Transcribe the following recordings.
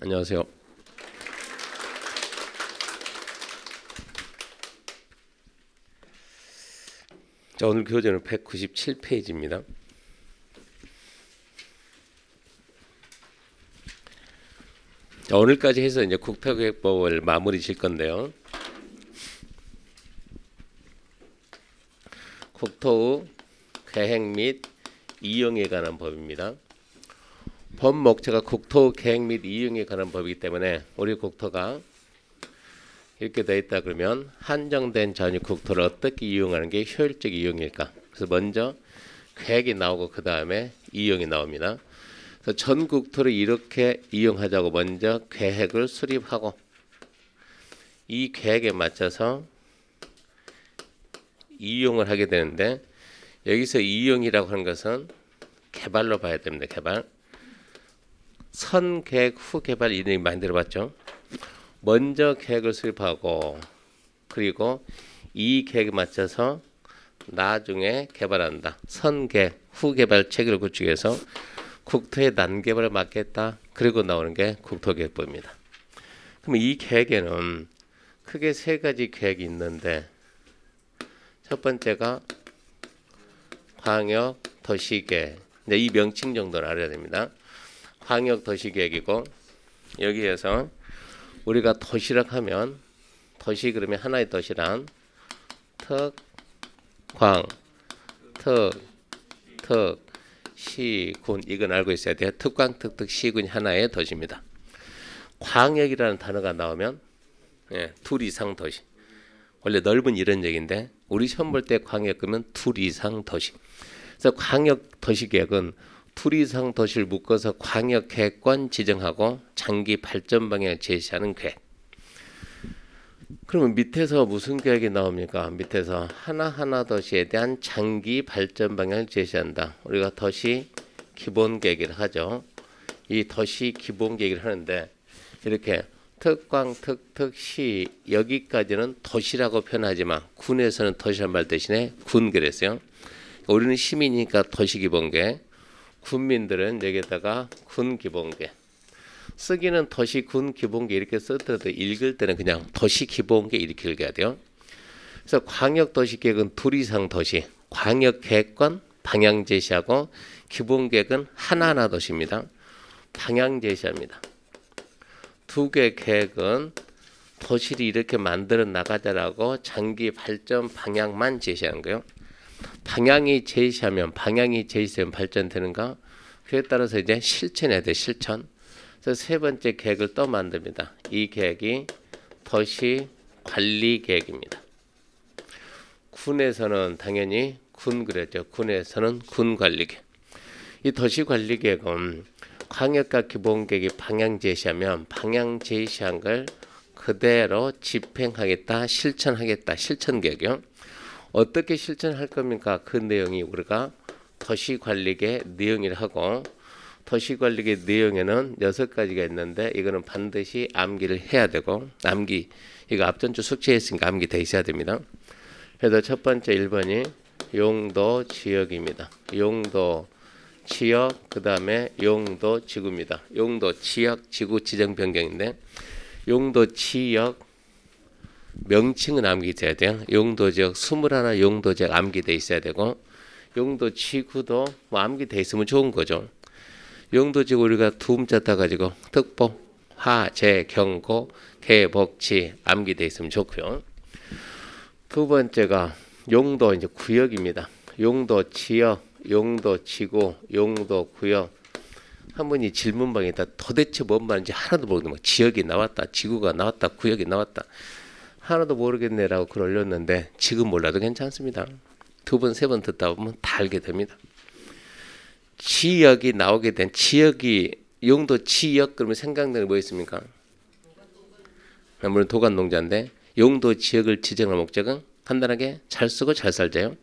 안녕하세요. 자, 오늘 교재는 197페이지입니다. 자, 오늘까지 해서 이제 국토계획법을 마무리 질 건데요. 국토의 계획 및 이용에 관한 법입니다. 법 목차가 국토 계획 및 이용에 관한 법이기 때문에 우리 국토가 이렇게 되어 있다 그러면 한정된 전유 국토를 어떻게 이용하는 게 효율적 이용일까? 그래서 먼저 계획이 나오고 그 다음에 이용이 나옵니다. 그래서 전 국토를 이렇게 이용하자고 먼저 계획을 수립하고 이 계획에 맞춰서 이용을 하게 되는데, 여기서 이용이라고 하는 것은 개발로 봐야 됩니다. 개발. 선계획 후개발 이런 얘기 많이 들어봤죠. 먼저 계획을 수립하고 그리고 이 계획에 맞춰서 나중에 개발한다. 선계획 후개발 체계를 구축해서 국토의 난개발을 막겠다. 그리고 나오는 게 국토계획법입니다. 그럼 이 계획에는 크게 세 가지 계획이 있는데, 첫 번째가 광역 도시계획. 이 명칭 정도는 알아야 됩니다. 광역 도시계획이고, 여기에서 우리가 도시락 하면 도시 그러면 하나의 도시란 특, 광, 특, 시, 군, 이건 알고 있어야 돼요. 특광, 특, 시군이 하나의 도시입니다. 광역이라는 단어가 나오면 둘 이상 도시. 원래 넓은 이런 얘기인데 우리 시험 볼 때 광역 그러면 둘 이상 도시. 그래서 광역 도시계획은 둘 이상 도시를 묶어서 광역 계획권 지정하고 장기 발전 방향을 제시하는 계획. 그러면 밑에서 무슨 계획이 나옵니까? 밑에서 하나하나 도시에 대한 장기 발전 방향을 제시한다. 우리가 도시 기본 계획을 하죠. 이 도시 기본 계획을 하는데 이렇게 특광, 특시 여기까지는 도시라고 표현하지만 군에서는 도시란 말 대신에 군 그랬어요. 우리는 시민이니까 도시 기본 계획. 군민들은 여기에다가 군 기본계. 쓰기는 도시 군 기본계 이렇게 써도 읽을 때는 그냥 도시 기본계 이렇게 읽어야 돼요. 그래서 광역 도시 계획은 둘 이상 도시, 광역 계획권 방향 제시하고 기본 계획은 하나하나 도시입니다. 방향 제시합니다. 두 개 계획은 도시를 이렇게 만들어 나가자라고 장기 발전 방향만 제시하는 거예요. 방향이 제시하면 발전되는가? 그에 따라서 이제 실천해야 돼. 실천. 그래서 세 번째 계획을 또 만듭니다. 이 계획이 도시 관리 계획입니다. 군에서는 당연히 군 그랬죠. 군에서는 군 관리 계획. 이 도시 관리 계획은 광역과 기본 계획이 방향 제시하면 방향 제시한 걸 그대로 집행하겠다, 실천하겠다. 실천 계획이요. 어떻게 실천할 겁니까? 그 내용이 우리가 도시관리계 내용이라 하고, 도시관리계 내용에는 6가지가 있는데 이거는 반드시 암기를 해야 되고, 암기 이거 앞전주 숙제했으니까 암기 돼 있어야 됩니다. 그래서 첫 번째 1번이 용도 지역입니다. 용도 지역, 그 다음에 용도 지구입니다. 용도 지역 지구 지정 변경인데, 용도 지역 명칭은 암기돼야 돼요. 용도지역 21 용도지역 암기돼 있어야 되고, 용도지구도 뭐 암기돼 있으면 좋은 거죠. 용도지구 우리가 두 문자 따가지고 특보, 하, 제, 경고, 개, 복지 암기돼 있으면 좋고요. 두 번째가 용도 이제 구역입니다. 용도 지역, 용도 지구, 용도 구역. 한 분이 질문방에다 도대체 뭔 말인지 하나도 모르겠는데 지역이 나왔다, 지구가 나왔다, 구역이 나왔다. 하나도 모르겠네라고 글 올렸는데 지금 몰라도 괜찮습니다. 두 번, 세 번 듣다 보면 다 알게 됩니다. 지역이 나오게 된 지역이 용도 지역 그러면 생각나는 게 뭐 있습니까? 물론 도관농자인데 용도 지역을 지정할 목적은 간단하게 잘 쓰고 잘 살자요.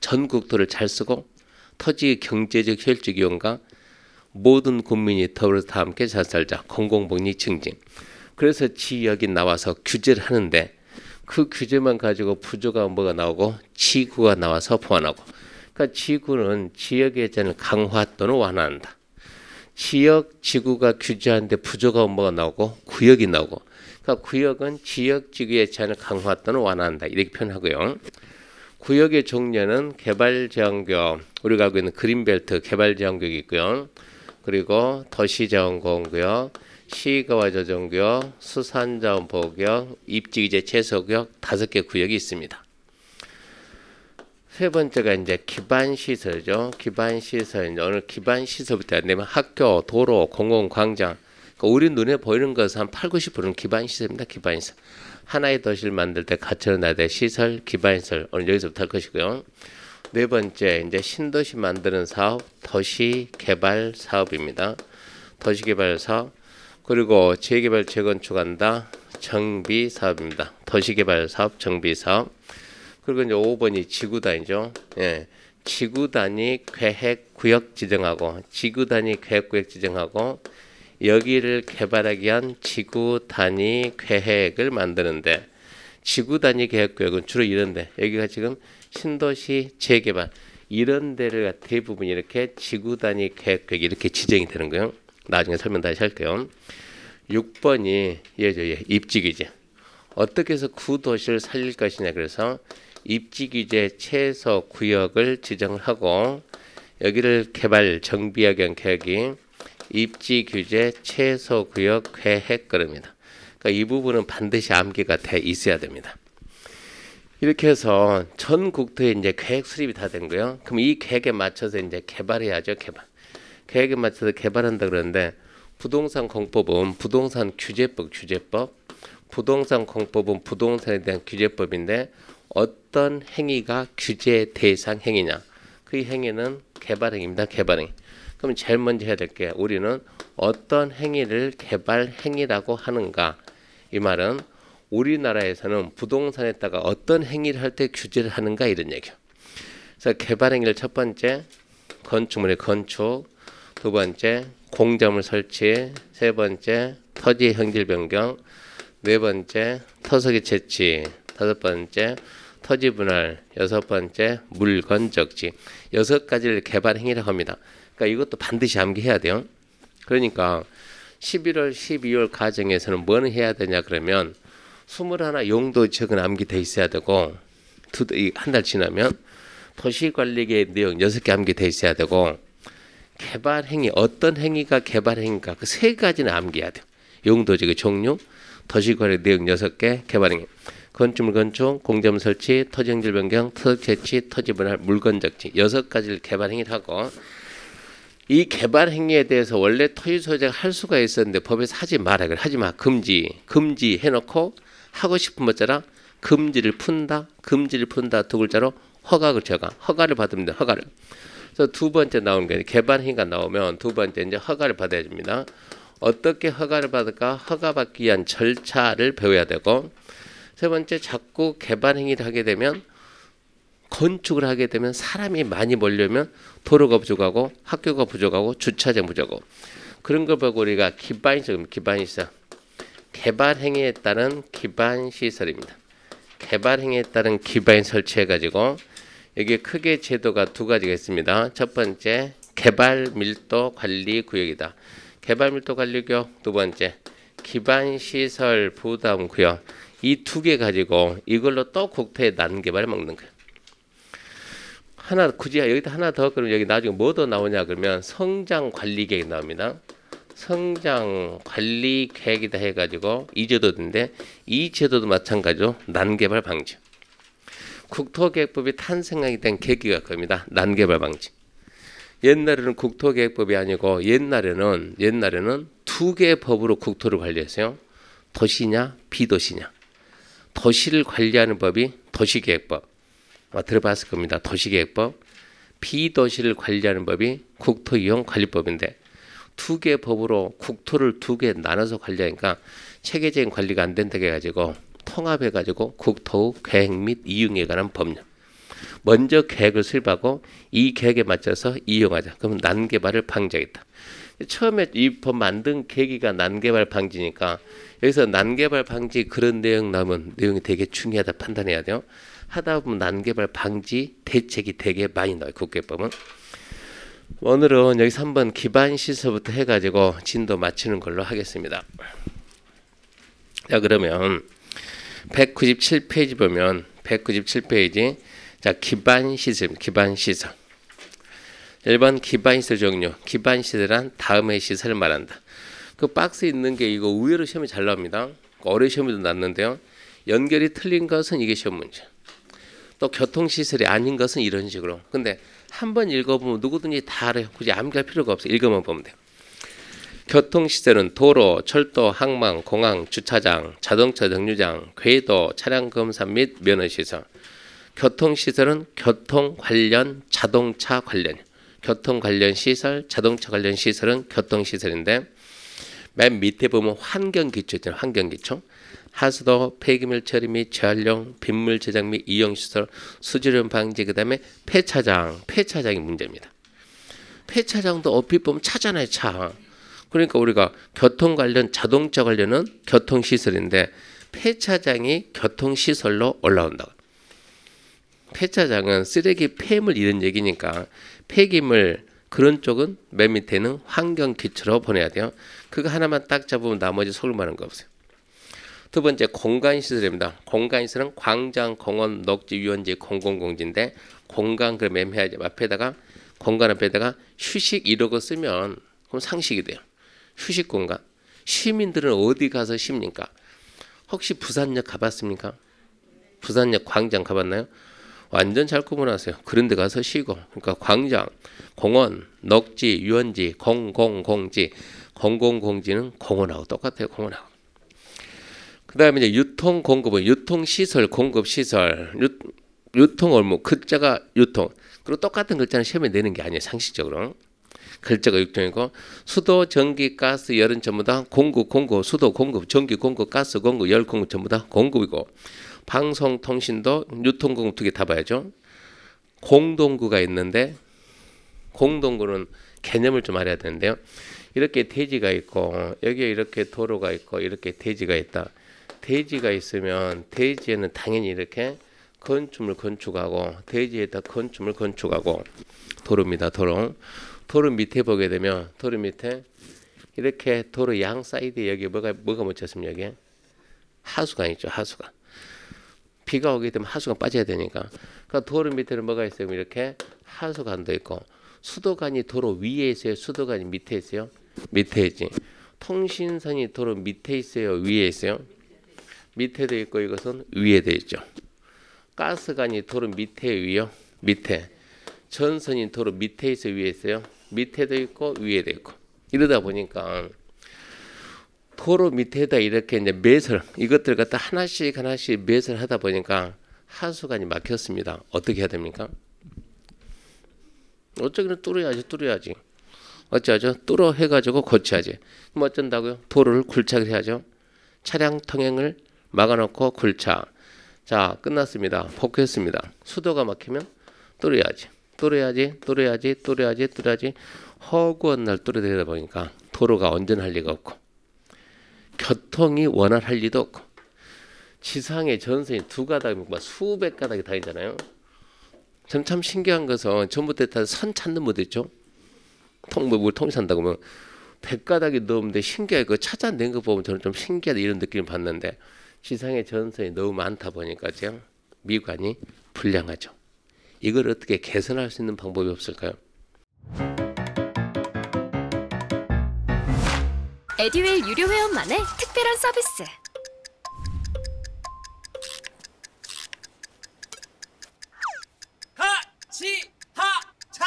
전 국토를 잘 쓰고 토지의 경제적 효율적 이용과 모든 국민이 더불어서 다 함께 잘 살자. 공공복리 증진. 그래서 지역이 나와서 규제를 하는데 그 규제만 가지고 부조가 뭐가 나오고 지구가 나와서 보완하고. 그러니까 지구는 지역의 제한을 강화 또는 완화한다. 지역 지구가 규제하는데 부족한 뭐가 나오고 구역이 나오고. 그러니까 구역은 지역 지구의 제한을 강화 또는 완화한다 이렇게 표현하고요. 구역의 종류는 개발제한구역, 우리가 알고 있는 그린벨트 개발제한구역이 있고요. 그리고 도시자원보호구역, 시가와조정구역, 수산자원보호구역, 입지규제 최소구역 5개 구역이 있습니다. 세 번째가 이제 기반시설이죠. 기반시설, 오늘 기반시설부터 안되면 학교, 도로, 공공광장. 그러니까 우리 눈에 보이는 것은 한 8, 90%는 기반시설입니다. 기반시설. 하나의 도시를 만들 때 갖춰놔야 될 시설, 기반시설. 오늘 여기서부터 할 것이고요. 네 번째, 이제 신도시 만드는 사업, 도시개발 사업입니다. 도시개발 사업. 그리고 재개발, 재건축한다. 정비 사업입니다. 도시개발 사업, 정비 사업. 그리고 이제 5번이 지구단위죠. 예. 지구단위 계획구역 지정하고, 지구단위 계획구역 지정하고, 여기를 개발하기 위한 지구단위 계획을 만드는데, 지구단위 계획구역은 주로 이런데, 여기가 지금 신도시 재개발, 이런 데를 대부분 이렇게 지구단위 계획구역이 이렇게 지정이 되는 거예요. 나중에 설명 다시 할게요. 6번이 입지규제. 어떻게 해서 구도시를 살릴 것이냐. 그래서 입지규제 최소 구역을 지정을 하고 여기를 개발 정비하기 위한 계획이 입지규제 최소 구역 계획 그럽니다. 그러니까 이 부분은 반드시 암기가 돼 있어야 됩니다. 이렇게 해서 전 국토에 이제 계획 수립이 다 된 거예요. 그럼 이 계획에 맞춰서 이제 개발해야죠. 개발. 계획에 맞춰서 개발한다 그러는데 부동산 공법은 부동산 규제법, 부동산 공법은 부동산에 대한 규제법인데 어떤 행위가 규제 대상 행위냐? 그 행위는 개발행위입니다. 개발행위. 그럼 제일 먼저 해야 될 게 우리는 어떤 행위를 개발행위라고 하는가? 이 말은 우리나라에서는 부동산에다가 어떤 행위를 할 때 규제를 하는가 이런 얘기예요. 그래서 개발행위를 첫 번째 건축물의 건축, 두 번째 공점을 설치, 세 번째 토지의 형질 변경, 네 번째 토속의 채취, 다섯 번째 토지 분할, 여섯 번째 물건 적지. 6가지를 개발 행위라고 합니다. 그러니까 이것도 반드시 암기해야 돼요. 그러니까 11월, 12월 과정에서는 뭐는 해야 되냐 그러면 21 용도 지역은 암기돼 있어야 되고 한 달 지나면 도시관리계의 내용 6개 암기돼 있어야 되고 개발 행위, 어떤 행위가 개발 행위인가 그 3가지는 암기해야 돼요. 용도지구 종류, 도시관리 내용 6개, 개발 행위. 건축물 건축, 공점 설치, 토지 형질 변경, 토지 채취, 토지 분할, 물건 적지 6가지를 개발 행위를 하고 이 개발 행위에 대해서 원래 토지 소유자가 할 수가 있었는데 법에서 하지 마라 그래. 하지 마. 금지 해놓고 하고 싶은 것처럼 금지를 푼다 두 글자로 허가를 제가 허가를 받으면 돼. 허가를. 그래서 두 번째 나오는 게 개발 행위가 나오면 두 번째 이제 허가를 받아야 됩니다. 어떻게 허가를 받을까? 허가 받기 위한 절차를 배워야 되고 세 번째 자꾸 개발 행위를 하게 되면 건축을 하게 되면 사람이 많이 몰려면 도로가 부족하고 학교가 부족하고 주차장 부족하고 그런 걸 보고 우리가 기반시설 개발 행위에 따른 기반시설입니다. 개발 행위에 따른 기반 설치해 가지고 여기에 크게 제도가 2가지가 있습니다. 첫 번째 개발 밀도 관리 구역이다. 개발 밀도 관리 구역. 두 번째 기반시설 부담 구역. 이 2개 가지고 이걸로 또 국토의 난개발을 먹는 거예요. 하나 굳이 여기다 하나 더 그러면 여기 나중에 뭐 더 나오냐 그러면 성장 관리 계획이 나옵니다. 성장 관리 계획이다 해가지고 이 제도인데 이 제도도 마찬가지로 난개발 방지. 국토계획법이 탄생하게 된 계기가 그겁니다. 난개발 방지. 옛날에는 국토계획법이 아니고 옛날에는 2개의 법으로 국토를 관리했어요. 도시냐 비도시냐. 도시를 관리하는 법이 도시계획법. 들어봤을 겁니다. 도시계획법. 비도시를 관리하는 법이 국토이용관리법인데 2개 법으로 국토를 2개 나눠서 관리하니까 체계적인 관리가 안 된다고 해가지고 통합해가지고 국토 계획 및 이용에 관한 법령. 먼저 계획을 수립하고 이 계획에 맞춰서 이용하자. 그러면 난개발을 방지하겠다. 처음에 이 법 만든 계기가 난개발 방지니까 여기서 난개발 방지 그런 내용 나오면 내용이 되게 중요하다 판단해야 돼요. 하다 보면 난개발 방지 대책이 되게 많이 나와요. 국계법은. 오늘은 여기서 한번 기반 시설부터 해가지고 진도 맞추는 걸로 하겠습니다. 자, 그러면 197페이지 보면 197페이지 자, 기반 시설 1번 기반 시설 종류. 기반 시설은 다음의 시설을 말한다. 그 박스에 있는 게 이거 의외로 시험이 잘 나옵니다. 어려운 시험에도 났는데요. 연결이 틀린 것은 이게 시험 문제. 또 교통시설이 아닌 것은 이런 식으로. 근데 한번 읽어보면 누구든지 다 알아요. 굳이 암기할 필요가 없어요. 읽어만 보면 돼요. 교통시설은 도로, 철도, 항만, 공항, 주차장, 자동차 정류장, 궤도, 차량 검사 및 면허시설. 교통시설은 교통 관련, 자동차 관련. 교통 관련 시설, 자동차 관련 시설은 교통시설인데 맨 밑에 보면 환경기초 있잖아요. 환경기초. 하수도, 폐기물 처리 및 재활용, 빗물 저장 및 이용시설, 수질오염 방지, 그 다음에 폐차장이 문제입니다. 폐차장도 얼핏 보면 차잖아요. 차. 그러니까 우리가 교통 관련, 자동차 관련은 교통시설인데 폐차장이 교통시설로 올라온다. 폐차장은 쓰레기, 폐물 이런 얘기니까 폐기물 그런 쪽은 맨 밑에는 환경기초로 보내야 돼요. 그거 하나만 딱 잡으면 나머지 속을 만한 거 없어요. 두 번째 공간시설입니다. 공간시설은 광장, 공원, 녹지, 유원지, 공공공지인데 공간 그럼 애매하죠. 앞에다가 공간 앞에다가 휴식 이러고 쓰면 그럼 상식이 돼요. 휴식 공간. 시민들은 어디 가서 쉽니까? 혹시 부산역 가봤습니까? 부산역 광장 가봤나요? 완전 잘 구분하세요. 그런 데 가서 쉬고. 그러니까 광장, 공원, 녹지, 유원지, 공공공지. 공공공지는 공원하고 똑같아요. 공원하고. 그 다음에 이제 유통 공급은 유통시설, 공급시설, 유통 얼무, 글자가 유통. 그리고 똑같은 글자는 시험에 내는 게 아니에요. 상식적으로. 글자가 유통이고 수도, 전기, 가스, 열은 전부 다 공급, 수도 공급, 전기 공급, 가스 공급, 열 공급 전부 다 공급이고 방송, 통신도 유통 공급 두 개 다 봐야죠. 공동구가 있는데 공동구는 개념을 좀 알아야 되는데요. 이렇게 대지가 있고 여기에 이렇게 도로가 있고 이렇게 대지가 있다. 대지가 있으면 대지에는 당연히 이렇게 건축물 건축하고 대지에다 건축물 건축하고 도로입니다. 도로 밑에 보게 되면 도로 밑에 이렇게 도로 양 사이드에 여기 뭐가 묻혔습니까? 여기 하수관 있죠. 하수관. 비가 오게 되면 하수관 빠져야 되니까. 그러니까 도로 밑에는 뭐가 있어요? 이렇게 하수관도 있고 수도관이 도로 위에 있어요. 수도관이 밑에 있어요. 밑에 있지. 통신선이 도로 밑에 있어요. 위에 있어요. 밑에도 있고 이것은 위에도 있죠. 가스관이 도로 밑에 위요. 밑에. 전선이 도로 밑에 있어 위에 있어요. 밑에도 있고 위에도 있고. 이러다 보니까 도로 밑에다 이렇게 이제 매설 이것들 갖다 하나씩 매설하다 보니까 하수관이 막혔습니다. 어떻게 해야 됩니까? 어쩌기는 뚫어야지. 어쩌죠? 뚫어 해가지고 고쳐야지. 그럼 어쩐다고요? 도로를 굴착을 해야죠. 차량 통행을 막아놓고 굴착. 자, 끝났습니다. 복구했습니다. 수도가 막히면 뚫어야지. 허구한 날 뚫어야 되다 보니까 도로가 온전할 리가 없고 교통이 원활할 리도 없고 지상의 전선이 두 가닥, 수백 가닥이 다니잖아요. 참 신기한 것은 전부 다 선 찾는 분들 있죠. 물 통신한다고 하면 100가닥이 넘는데 신기하게 그 찾아낸 거 보면 저는 좀 신기하다 이런 느낌을 받는데 지상의 전선이 너무 많다 보니까 지금 미관이 불량하죠. 이걸 어떻게 개선할 수 있는 방법이 없을까요? 에듀윌 유료 회원만의 특별한 서비스. 하치하차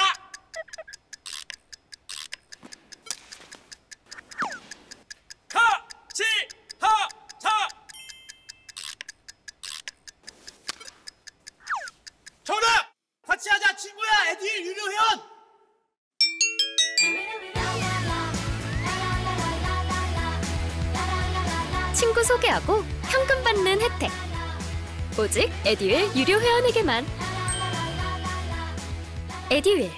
하치하차 정답! 같이 하자 친구야 에듀윌 유료 회원! 친구 소개하고 현금 받는 혜택. 오직 에듀윌 유료 회원에게만. 에듀윌.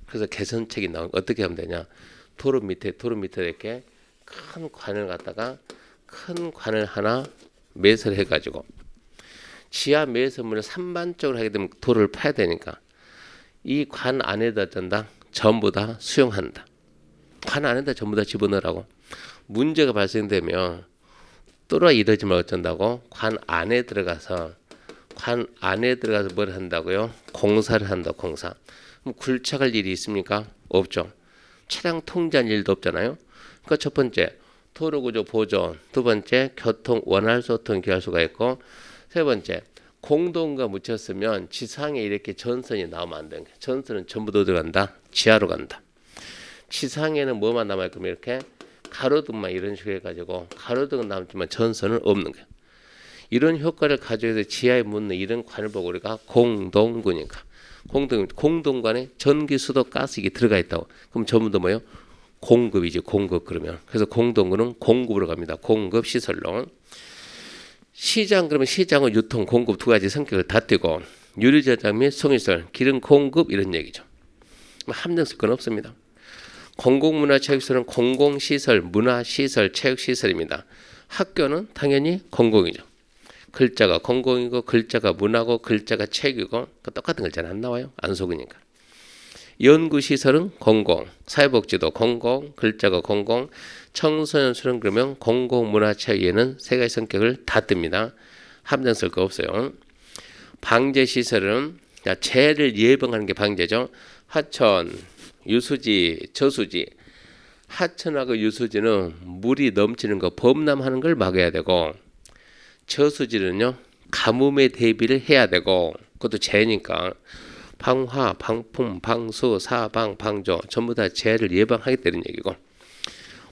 그래서 개선책이 나온 어떻게 하면 되냐? 도로 밑에 이렇게 큰 관을 갖다가 큰 관을 하나 매설해 가지고 지하 매설물을 산만적으로 하게 되면 도로를 파야 되니까 이 관 안에다 든다. 전부 다 수용한다. 관 안에다 전부 다 집어넣으라고. 문제가 발생되면 또라 이러지만 어쩐다고? 관 안에 들어가서 뭘 한다고요? 공사를 한다. 공사. 그럼 굴착할 일이 있습니까? 없죠. 차량 통제할 일도 없잖아요. 그러니까 첫 번째 도로구조 보존, 두 번째 교통 원활 소통 기할 수가 있고, 세 번째 공동과 묻혔으면 지상에 이렇게 전선이 나오면 안 되는 거예요. 전선은 전부 다 들어간다. 지하로 간다. 지상에는 뭐만 남아있고 이렇게 가로등만 이런 식으로 해가지고 가로등은 남지만 전선은 없는 거예요. 이런 효과를 가져서 지하에 묻는 이런 관을 보고 우리가 공동구니까 공동관에 전기, 수도, 가스 이게 들어가 있다고. 그럼 전부 다 뭐예요? 공급이지. 공급. 그러면 그래서 공동구는 공급으로 갑니다. 공급 시설로. 시장 그러면 시장은 유통, 공급 두 가지 성격을 다 띄고 유리저장 및 송유시설, 기름 공급 이런 얘기죠. 함정쓸 건 없습니다. 공공문화체육시설은 공공시설, 문화시설, 체육시설입니다. 학교는 당연히 공공이죠. 글자가 공공이고 글자가 문화고 글자가 체육이고 똑같은 글자는 안 나와요. 안 속으니까. 연구시설은 공공, 사회복지도 공공, 글자가 공공, 청소년수는 그러면 공공문화체육에는 세 가지 성격을 다 띱니다. 함정 쓸 거 없어요. 방제시설은 재해를 예방하는 게 방제죠. 하천, 유수지, 저수지. 하천하고 유수지는 물이 넘치는 거 범람하는 걸 막아야 되고, 저수지는요 가뭄에 대비를 해야 되고, 그것도 재해니까 방화, 방풍, 방수, 사방, 방조 전부 다 재해를 예방하겠다는 얘기고,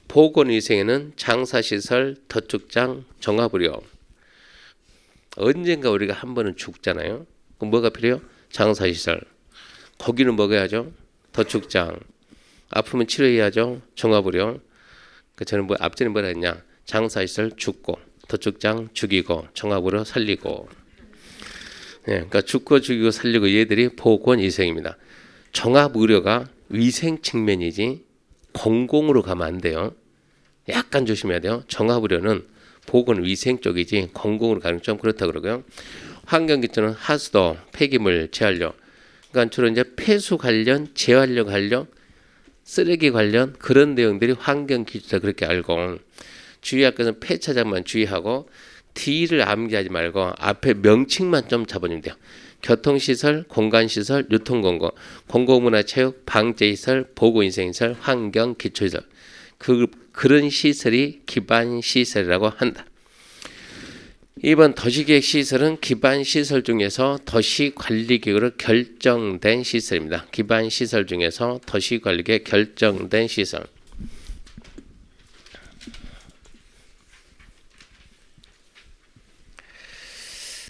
보건위생에는 장사시설, 더축장, 종합의료. 언젠가 우리가 한 번은 죽잖아요. 그럼 뭐가 필요해요? 장사시설. 거기는 먹어야죠. 더축장. 아프면 치료해야죠. 종합의료. 저는 앞전에 뭐라 했냐? 장사시설 죽고, 더축장 죽이고, 종합의료 살리고. 그러니까 죽고 죽이고 살리고 얘들이 보건위생입니다. 종합의료가 위생 측면이지 공공으로 가면 안 돼요. 약간 조심해야 돼요. 종합의료는 보건위생 쪽이지 공공으로 가는 좀 그렇다 그러고요. 환경기초는 하수도, 폐기물, 재활용. 그러니까 주로 이제 폐수 관련, 재활용 관련, 쓰레기 관련 그런 내용들이 환경기초다 그렇게 알고, 주의학교는 폐차장만 주의하고 D를 암기하지 말고 앞에 명칭만 좀 잡아주면 돼요. 교통시설, 공간시설, 유통공고, 공공문화체육, 방제시설, 보건위생시설, 환경기초시설. 그런 시설이 기반시설이라고 한다. 2번 도시계획시설은 기반시설 중에서 도시관리계획으로 결정된 시설입니다. 기반시설 중에서 도시관리계획 결정된 시설.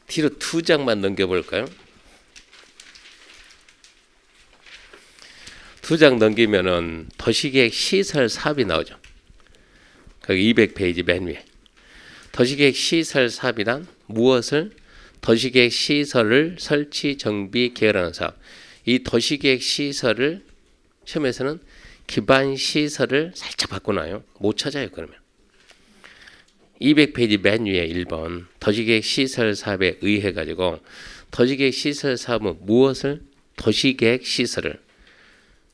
뒤로 2장만 넘겨볼까요? 2장 넘기면은 도시계획 시설 사업이 나오죠. 거기 200페이지 맨 위에. 도시계획 시설 사업이란 무엇을? 도시계획 시설을 설치, 정비, 계획하는 사업. 이 도시계획 시설을 시험에서는 기반 시설을 살짝 바꿔놔요. 못 찾아요, 그러면. 200페이지 맨 위에 1번 도시계획 시설 사업에 의해 가지고 도시계획 시설 사업은 무엇을? 도시계획 시설을.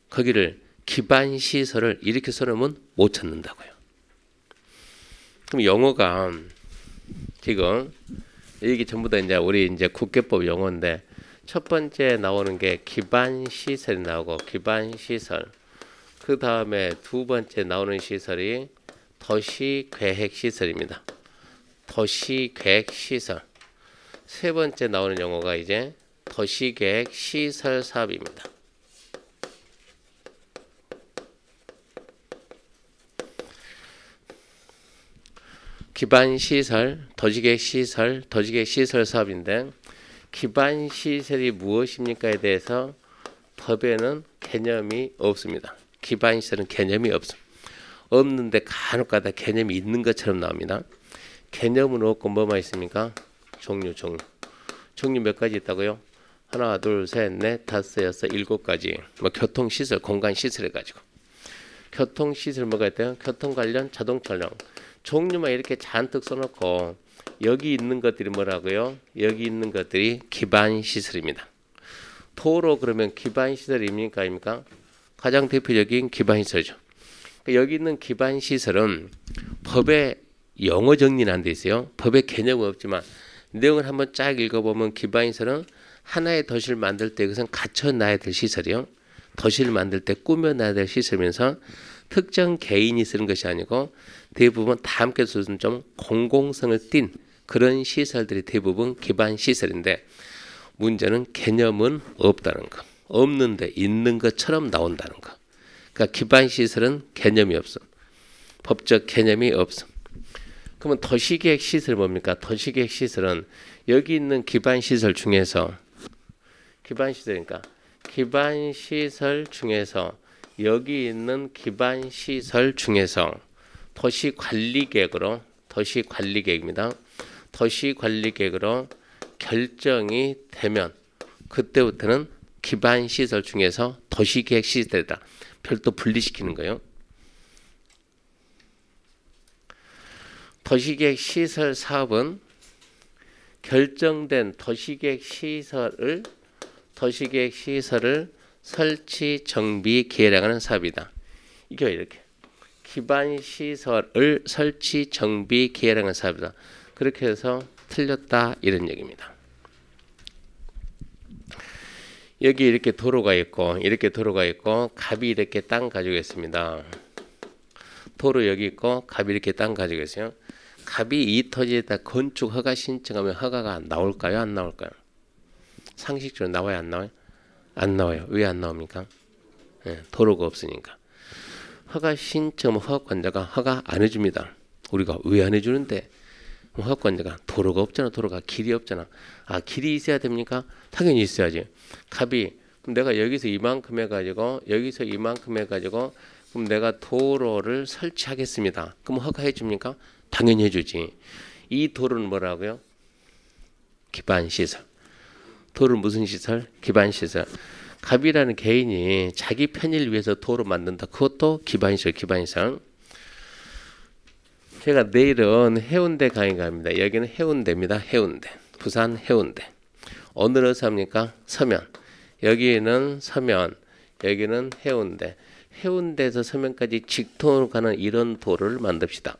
거기를 기반 시설을 이렇게 써놓으면 못 찾는다고요. 그럼 영어가 지금 이게 전부 다 이제 우리 이제 국계법 용어인데, 첫 번째 나오는 게 기반 시설이 나오고 기반 시설. 그 다음에 두 번째 나오는 시설이 도시계획 시설입니다. 도시계획 시설. 세 번째 나오는 용어가 이제 도시계획 시설 사업입니다. 기반시설, 도시계획 시설, 도시계획 시설 사업인데, 기반시설이 무엇입니까에 대해서 법에는 개념이 없습니다. 기반시설은 개념이 없는데 간혹가다 개념이 있는 것처럼 나옵니다. 개념은 없고 뭐만 있습니까? 종류. 종류 몇 가지 있다고요? 하나, 둘, 셋, 넷, 다섯, 여섯, 7가지. 뭐 교통시설, 공간시설 해가지고. 교통시설 뭐가 있대요? 교통 관련, 자동차 관련. 종류만 이렇게 잔뜩 써놓고 여기 있는 것들이 뭐라고요? 여기 있는 것들이 기반시설입니다. 도로 그러면 기반시설입니까? 아닙니까? 가장 대표적인 기반시설이죠. 여기 있는 기반시설은 법에 영어 정리는 안 돼 있어요. 법에 개념은 없지만 내용을 한번 쫙 읽어보면 기반시설은 하나의 도시를 만들 때 이것은 갖춰놔야 될 시설이요. 도시를 만들 때 꾸며놔야 될 시설이면서 특정 개인이 쓰는 것이 아니고 대부분 다 함께 쓰는 좀 공공성을 띤 그런 시설들이 대부분 기반시설인데 문제는 개념은 없다는 거. 없는데 있는 것처럼 나온다는 거. 그러니까 기반시설은 개념이 없어. 법적 개념이 없어. 그러면 도시계획 시설 뭡니까? 도시계획 시설은 여기 있는 기반시설 중에서 기반시설이니까 기반시설 중에서 여기 있는 기반시설 중에서 도시관리계획으로 도시관리계획입니다. 도시관리계획으로 결정이 되면 그때부터는 기반시설 중에서 도시계획 시설이다. 별도 분리시키는 거예요. 도시계획 시설 사업은 결정된 도시계획 시설을 설치, 정비, 계량하는 사업이다. 이게 이렇게 기반시설을 설치, 정비, 계량하는 사업이다. 그렇게 해서 틀렸다 이런 얘기입니다. 여기 이렇게 도로가 있고 이렇게 도로가 있고 갑이 이렇게 땅 가지고 있습니다. 도로 여기 있고 갑이 이렇게 땅 가지고 있어요. 갑이 이 토지에다 건축 허가 신청하면 허가가 나올까요? 안 나올까요? 상식적으로 나와요? 안 나와요? 안 나와요. 왜 안 나옵니까? 네, 도로가 없으니까. 허가 신청하면 허가권자가 허가 안 해줍니다. 우리가 왜 안 해주는데? 허가권자가 도로가 없잖아. 도로가 길이 없잖아. 아 길이 있어야 됩니까? 당연히 있어야지. 갑이 그럼 내가 여기서 이만큼 해가지고 여기서 이만큼 해가지고 그럼 내가 도로를 설치하겠습니다. 그럼 허가해 줍니까? 당연히 해주지. 이 도로는 뭐라고요? 기반시설. 도로는 무슨 시설? 기반시설. 갑이라는 개인이 자기 편의를 위해서 도로 만든다. 그것도 기반시설, 기반시설. 제가 내일은 해운대 강의 갑니다. 여기는 해운대입니다. 해운대. 부산 해운대. 어느로 삽니까? 서면. 여기는 서면. 여기는 해운대. 해운대에서 서면까지 직통으로 가는 이런 도로를 만듭시다.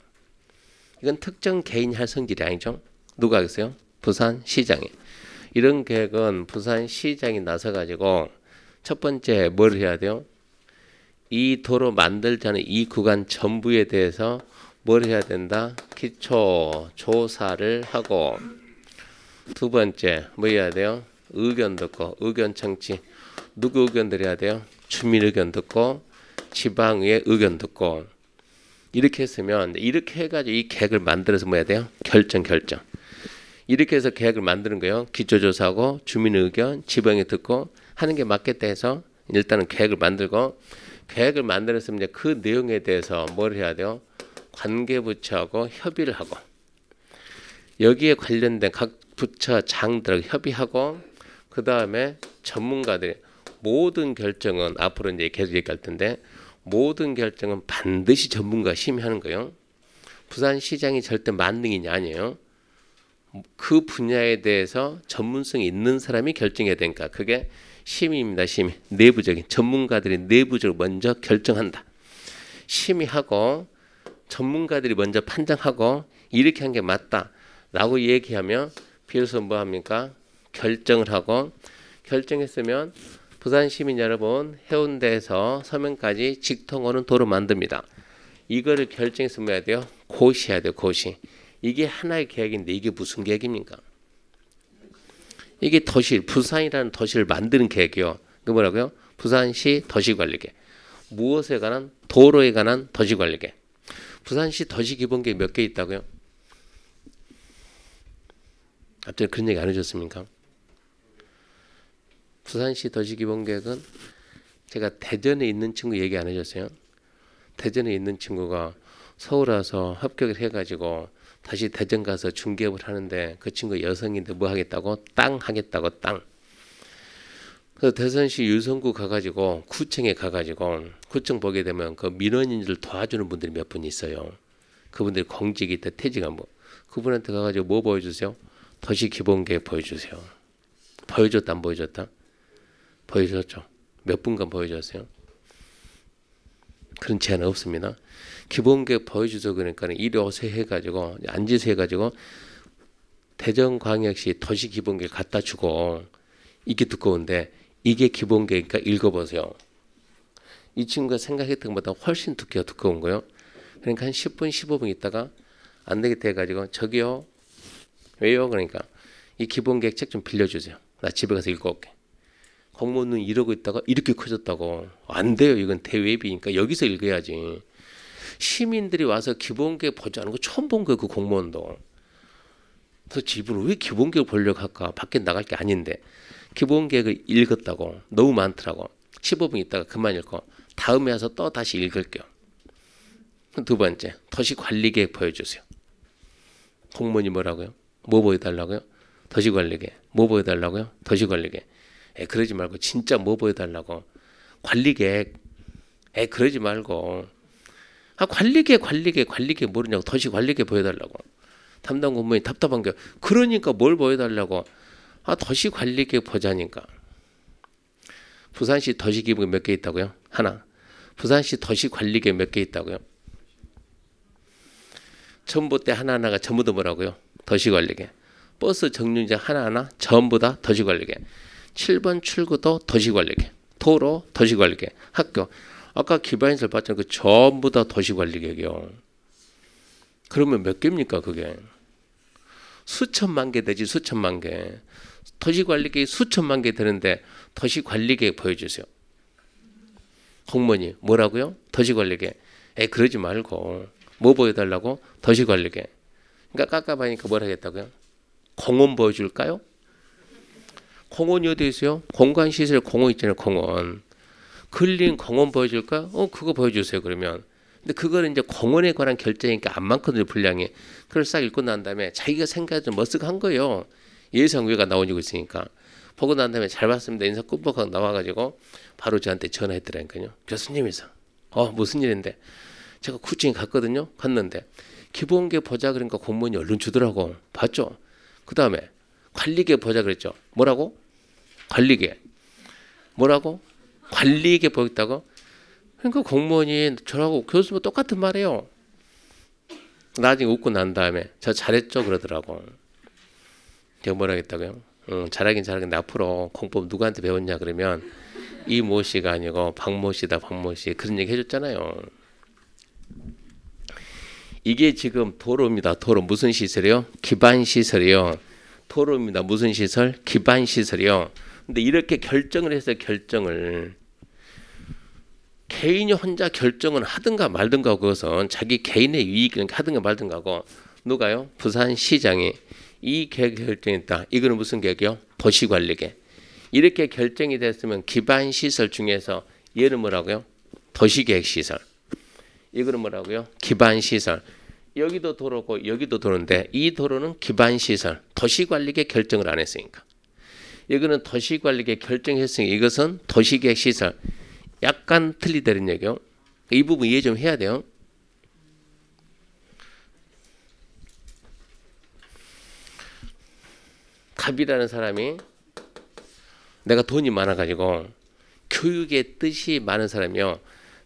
이건 특정 개인이 할 성질이 아니죠. 누가 하겠어요? 부산시장이. 이런 계획은 부산시장이 나서가지고 첫 번째 뭘 해야 돼요? 이 도로 만들자는 이 구간 전부에 대해서 뭘 해야 된다? 기초 조사를 하고 두 번째 뭐 해야 돼요? 의견 듣고 의견 청취. 누구 의견 드려야 돼요? 주민 의견 듣고 지방의 의견 듣고 이렇게 했으면 이렇게 해가지고 이 계획을 만들어서 뭐 해야 돼요? 결정. 이렇게 해서 계획을 만드는 거예요. 기초조사하고 주민 의견, 지방에 듣고 하는 게 맞겠다 해서 일단은 계획을 만들고 계획을 만들었으면 이제 그 내용에 대해서 뭘 해야 돼요? 관계부처하고 협의를 하고 여기에 관련된 각 부처 장들하고 협의하고 그 다음에 전문가들이 모든 결정은 앞으로 이제 계속 얘기할 텐데 모든 결정은 반드시 전문가 심의하는 거예요. 부산시장이 절대 만능이냐 아니에요. 그 분야에 대해서 전문성이 있는 사람이 결정해야 되니까 그게 심의입니다. 심의. 내부적인 전문가들이 내부적으로 먼저 결정한다. 심의하고 전문가들이 먼저 판단하고 이렇게 한 게 맞다라고 얘기하면 비로소 뭐 합니까? 결정을 하고 결정했으면 부산 시민 여러분 해운대에서 서면까지 직통하는 도로 만듭니다. 이거를 결정해서 뭐 해야 돼요? 고시해야 돼요. 고시. 이게 하나의 계획인데 이게 무슨 계획입니까? 이게 도시, 부산이라는 도시를 만드는 계획이요. 그 뭐라고요? 부산시 도시관리계획. 무엇에 관한? 도로에 관한 도시관리계획. 부산시 도시기본계획 몇 개 있다고요? 앞전에 그런 얘기 안 해줬습니까? 부산시 도시기본계획은 제가 대전에 있는 친구 얘기 안 해줬어요. 대전에 있는 친구가 서울 와서 합격을 해가지고 다시 대전 가서 중개업을 하는데 그 친구 여성인데 뭐 하겠다고? 땅 하겠다고 땅. 그래서 대전시 유성구 가가지고 구청에 가가지고 구청 보게 되면 그 민원인들 도와주는 분들이 몇 분 있어요. 그분들이 공직이 있다 퇴직한 뭐 그분한테 가가지고 뭐 보여주세요? 도시기본계획 보여주세요. 보여줬다 안 보여줬다? 보여줬죠. 몇 분간 보여줬어요. 그런 제한 없습니다. 기본계획 보여주서 그러니까 1호세 해가지고 안지서 해가지고 대전광역시 도시기본계획 갖다 주고 이게 두꺼운데 이게 기본계획이니까 읽어보세요. 이 친구가 생각했던 것보다 훨씬 두꺼운 거예요. 그러니까 한 10분 15분 있다가 안 되겠다 해가지고 저기요 왜요? 그러니까 이 기본계획 책 좀 빌려주세요. 나 집에 가서 읽어올게. 공무원은 이러고 있다가 이렇게 커졌다고. 안 돼요. 이건 대외비니까 여기서 읽어야지. 시민들이 와서 기본계획 보지 않은 거 처음 본 거예요. 그 공무원도. 그래서 집으로 왜 기본계획 보려고 할까? 밖에 나갈 게 아닌데. 기본계획을 읽었다고. 너무 많더라고. 15분 있다가 그만 읽고 다음에 와서 또 다시 읽을게요. 두 번째, 도시관리계획 보여주세요. 공무원이 뭐라고요? 뭐 보여달라고요? 도시관리계획. 뭐 보여달라고요? 도시관리계획. 그러지 말고 진짜 뭐 보여달라고. 관리계획. 그러지 말고. 관리계획 모르냐고. 도시관리계획 보여달라고. 담당 공무원이 답답한 게 그러니까 뭘 보여달라고. 도시관리계획 보자니까. 부산시 도시기본계획 몇 개 있다고요? 하나. 부산시 도시관리계획 몇 개 있다고요? 전부 때 하나하나가 전부 다 뭐라고요? 도시관리계획. 버스 정류장 하나하나 전부 다 도시관리계획. 7번 출구도 도시관리계획. 도로 도시관리계획. 학교. 아까 기반시설 봤잖아요. 그 전부 다 도시관리계획이요. 그러면 몇 개입니까 그게? 수천만 개 되지 수천만 개. 도시관리계획 수천만 개 되는데 도시관리계획 보여주세요. 공무원이 뭐라고요? 도시관리계획. 그러지 말고 뭐 보여달라고? 도시관리계획. 그러니까 깝깝하니까 뭘 하겠다고요? 공원 보여줄까요? 공원이 어디 있어요? 공간시설 공원 있잖아요. 공원. 근린 공원 보여줄까? 그거 보여주세요. 그러면. 근데 그거는 이제 공원에 관한 결정이니까 안 많거든요. 분량이. 그걸 싹 읽고 난 다음에 자기가 생각을 머쓱한 거예요. 예상외가 나오고 있으니까. 보고 난 다음에 잘 봤습니다. 인사 꿀뻑하고 나와가지고 바로 저한테 전화했더라니까요. 교수님이서. 무슨 일인데. 제가 쿠칭 갔거든요. 갔는데 기본계 보자 그러니까 공무원이 얼른 주더라고. 봤죠? 그 다음에 관리계 보자 그랬죠. 뭐라고? 관리계. 뭐라고? 관리계 보였다고? 그러니까 공무원이 저하고 교수님 똑같은 말이에요. 나중에 웃고 난 다음에 저 잘했죠 그러더라고. 제가 뭐라 했다고요? 잘하긴 잘하는데 앞으로 공법 누구한테 배웠냐 그러면 이모 씨가 아니고 박모 씨다 박모 씨 그런 얘기 해줬잖아요. 이게 지금 도로입니다. 도로 무슨 시설이요? 기반 시설이요. 도로입니다. 무슨 시설? 기반 시설이요. 근데 이렇게 결정을 해서 결정을 개인이 혼자 결정을 하든가 말든가 그것은 자기 개인의 이익을 하든가 말든가 하고 누가요? 부산시장이 이 계획 결정했다. 이거는 무슨 계획이요? 도시관리계획. 이렇게 결정이 됐으면 기반 시설 중에서 얘는 뭐라고요? 도시계획 시설. 이거는 뭐라고요? 기반 시설. 여기도 도로고 여기도 도로인데 이 도로는 기반 시설. 도시관리계획 결정을 안 했으니까. 이거는 도시관리계획 결정했으니까 이것은 도시계획 시설. 약간 틀리다는 얘기요. 이 부분 이해 좀 해야 돼요. 갑이라는 사람이 내가 돈이 많아가지고 교육의 뜻이 많은 사람이요.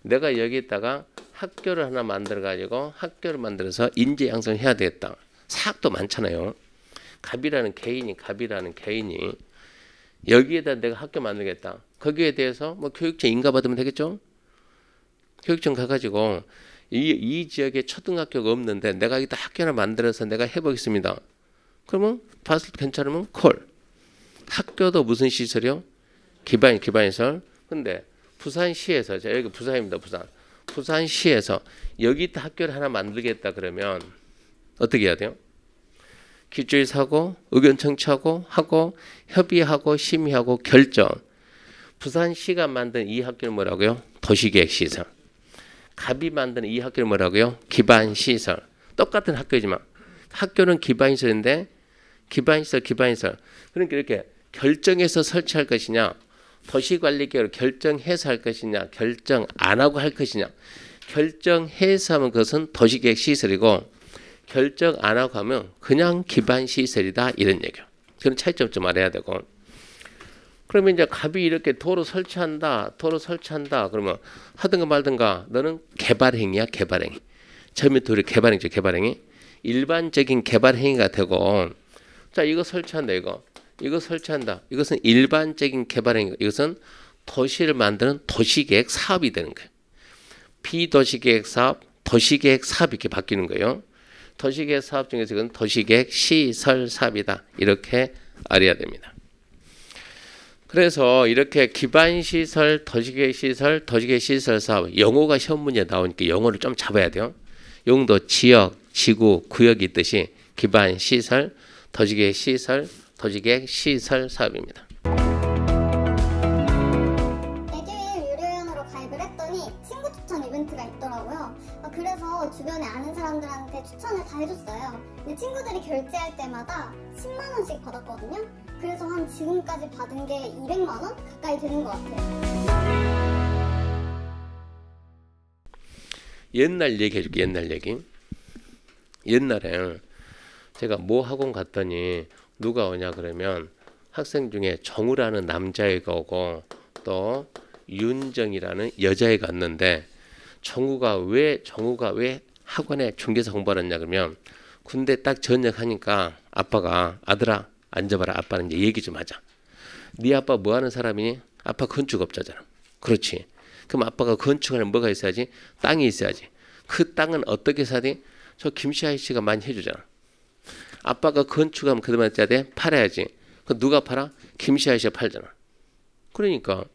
내가 여기에다가 학교를 하나 만들어가지고 학교를 만들어서 인재 양성해야 되겠다. 사학도 많잖아요. 갑이라는 개인이 여기에다 내가 학교 만들겠다. 거기에 대해서 뭐 교육청 인가받으면 되겠죠. 교육청 가가지고 이 지역에 초등학교가 없는데 내가 여기다 학교 하나 만들어서 내가 해보겠습니다. 그러면 봤을 때 괜찮으면 콜. 학교도 무슨 시설이요? 기반시설. 근데 부산시에서 여기 부산입니다. 부산시에서 여기다 학교를 하나 만들겠다 그러면 어떻게 해야 돼요? 기초의 사고, 의견 청취하고 하고 협의하고 심의하고 결정. 부산시가 만든 이 학교는 뭐라고요? 도시계획시설. 갑이 만든 이 학교는 뭐라고요? 기반시설. 똑같은 학교지만 학교는 기반시설인데 기반시설. 그러니까 이렇게 결정해서 설치할 것이냐 도시관리계획을 결정해서 할 것이냐 결정 안 하고 할 것이냐. 결정해서 하면 그것은 도시계획 시설이고 결정 안 하고 하면 그냥 기반 시설이다 이런 얘기예요. 그런 차이점 좀 알아야 되고. 그러면 이제 갑이 이렇게 도로 설치한다. 그러면 하든가 말든가 너는 개발행위야, 개발행위. 처음에 도로 개발행위죠, 개발행위. 일반적인 개발행위가 되고, 자, 이거 설치한다, 이거 설치한다. 이것은 일반적인 개발행위. 이것은 도시를 만드는 도시계획 사업이 되는 거예요. 비도시계획 사업, 도시계획 사업 이렇게 바뀌는 거예요. 도시계획 사업 중에서 이건 도시계획 시설 사업이다. 이렇게 알아야 됩니다. 그래서 이렇게 기반시설, 도시계획 시설, 도시계획 시설 사업, 영어가 시험 문제에 나오니까 영어를 좀 잡아야 돼요. 용도, 지역, 지구, 구역이 있듯이 기반시설, 도시계획 시설, 도시계획 시설 사업입니다. 에듀윌 유료회원으로 가입을 했더니 친구 추천 이벤트가 있더라고요. 그래서 주변에 아는 사람들한테 추천을 다 해줬어요. 근데 친구들이 결제할 때마다 10만 원씩 받았거든요. 그래서 한 지금까지 받은 게 200만 원 가까이 되는 것 같아요. 옛날 얘기 해줄게. 옛날 얘기. 옛날에 제가 모 학원 갔더니 누가 오냐 그러면 학생 중에 정우라는 남자애가 오고 또 윤정이라는 여자애가 왔는데 정우가 왜 학원에 중개사 공부를 했냐 그러면 군대 딱 전역하니까 아빠가 아들아 앉아봐라. 아빠는 이제 얘기 좀 하자. 네 아빠 뭐 하는 사람이니? 아빠 건축업자잖아. 그렇지. 그럼 아빠가 건축하는 뭐가 있어야지? 땅이 있어야지. 그 땅은 어떻게 사야 돼? 저 김씨 아저씨가 많이 해주잖아. 아빠가 건축하면 그들만 짜야 돼? 팔아야지. 그 누가 팔아? 김씨 아저씨가 팔잖아. 그러니까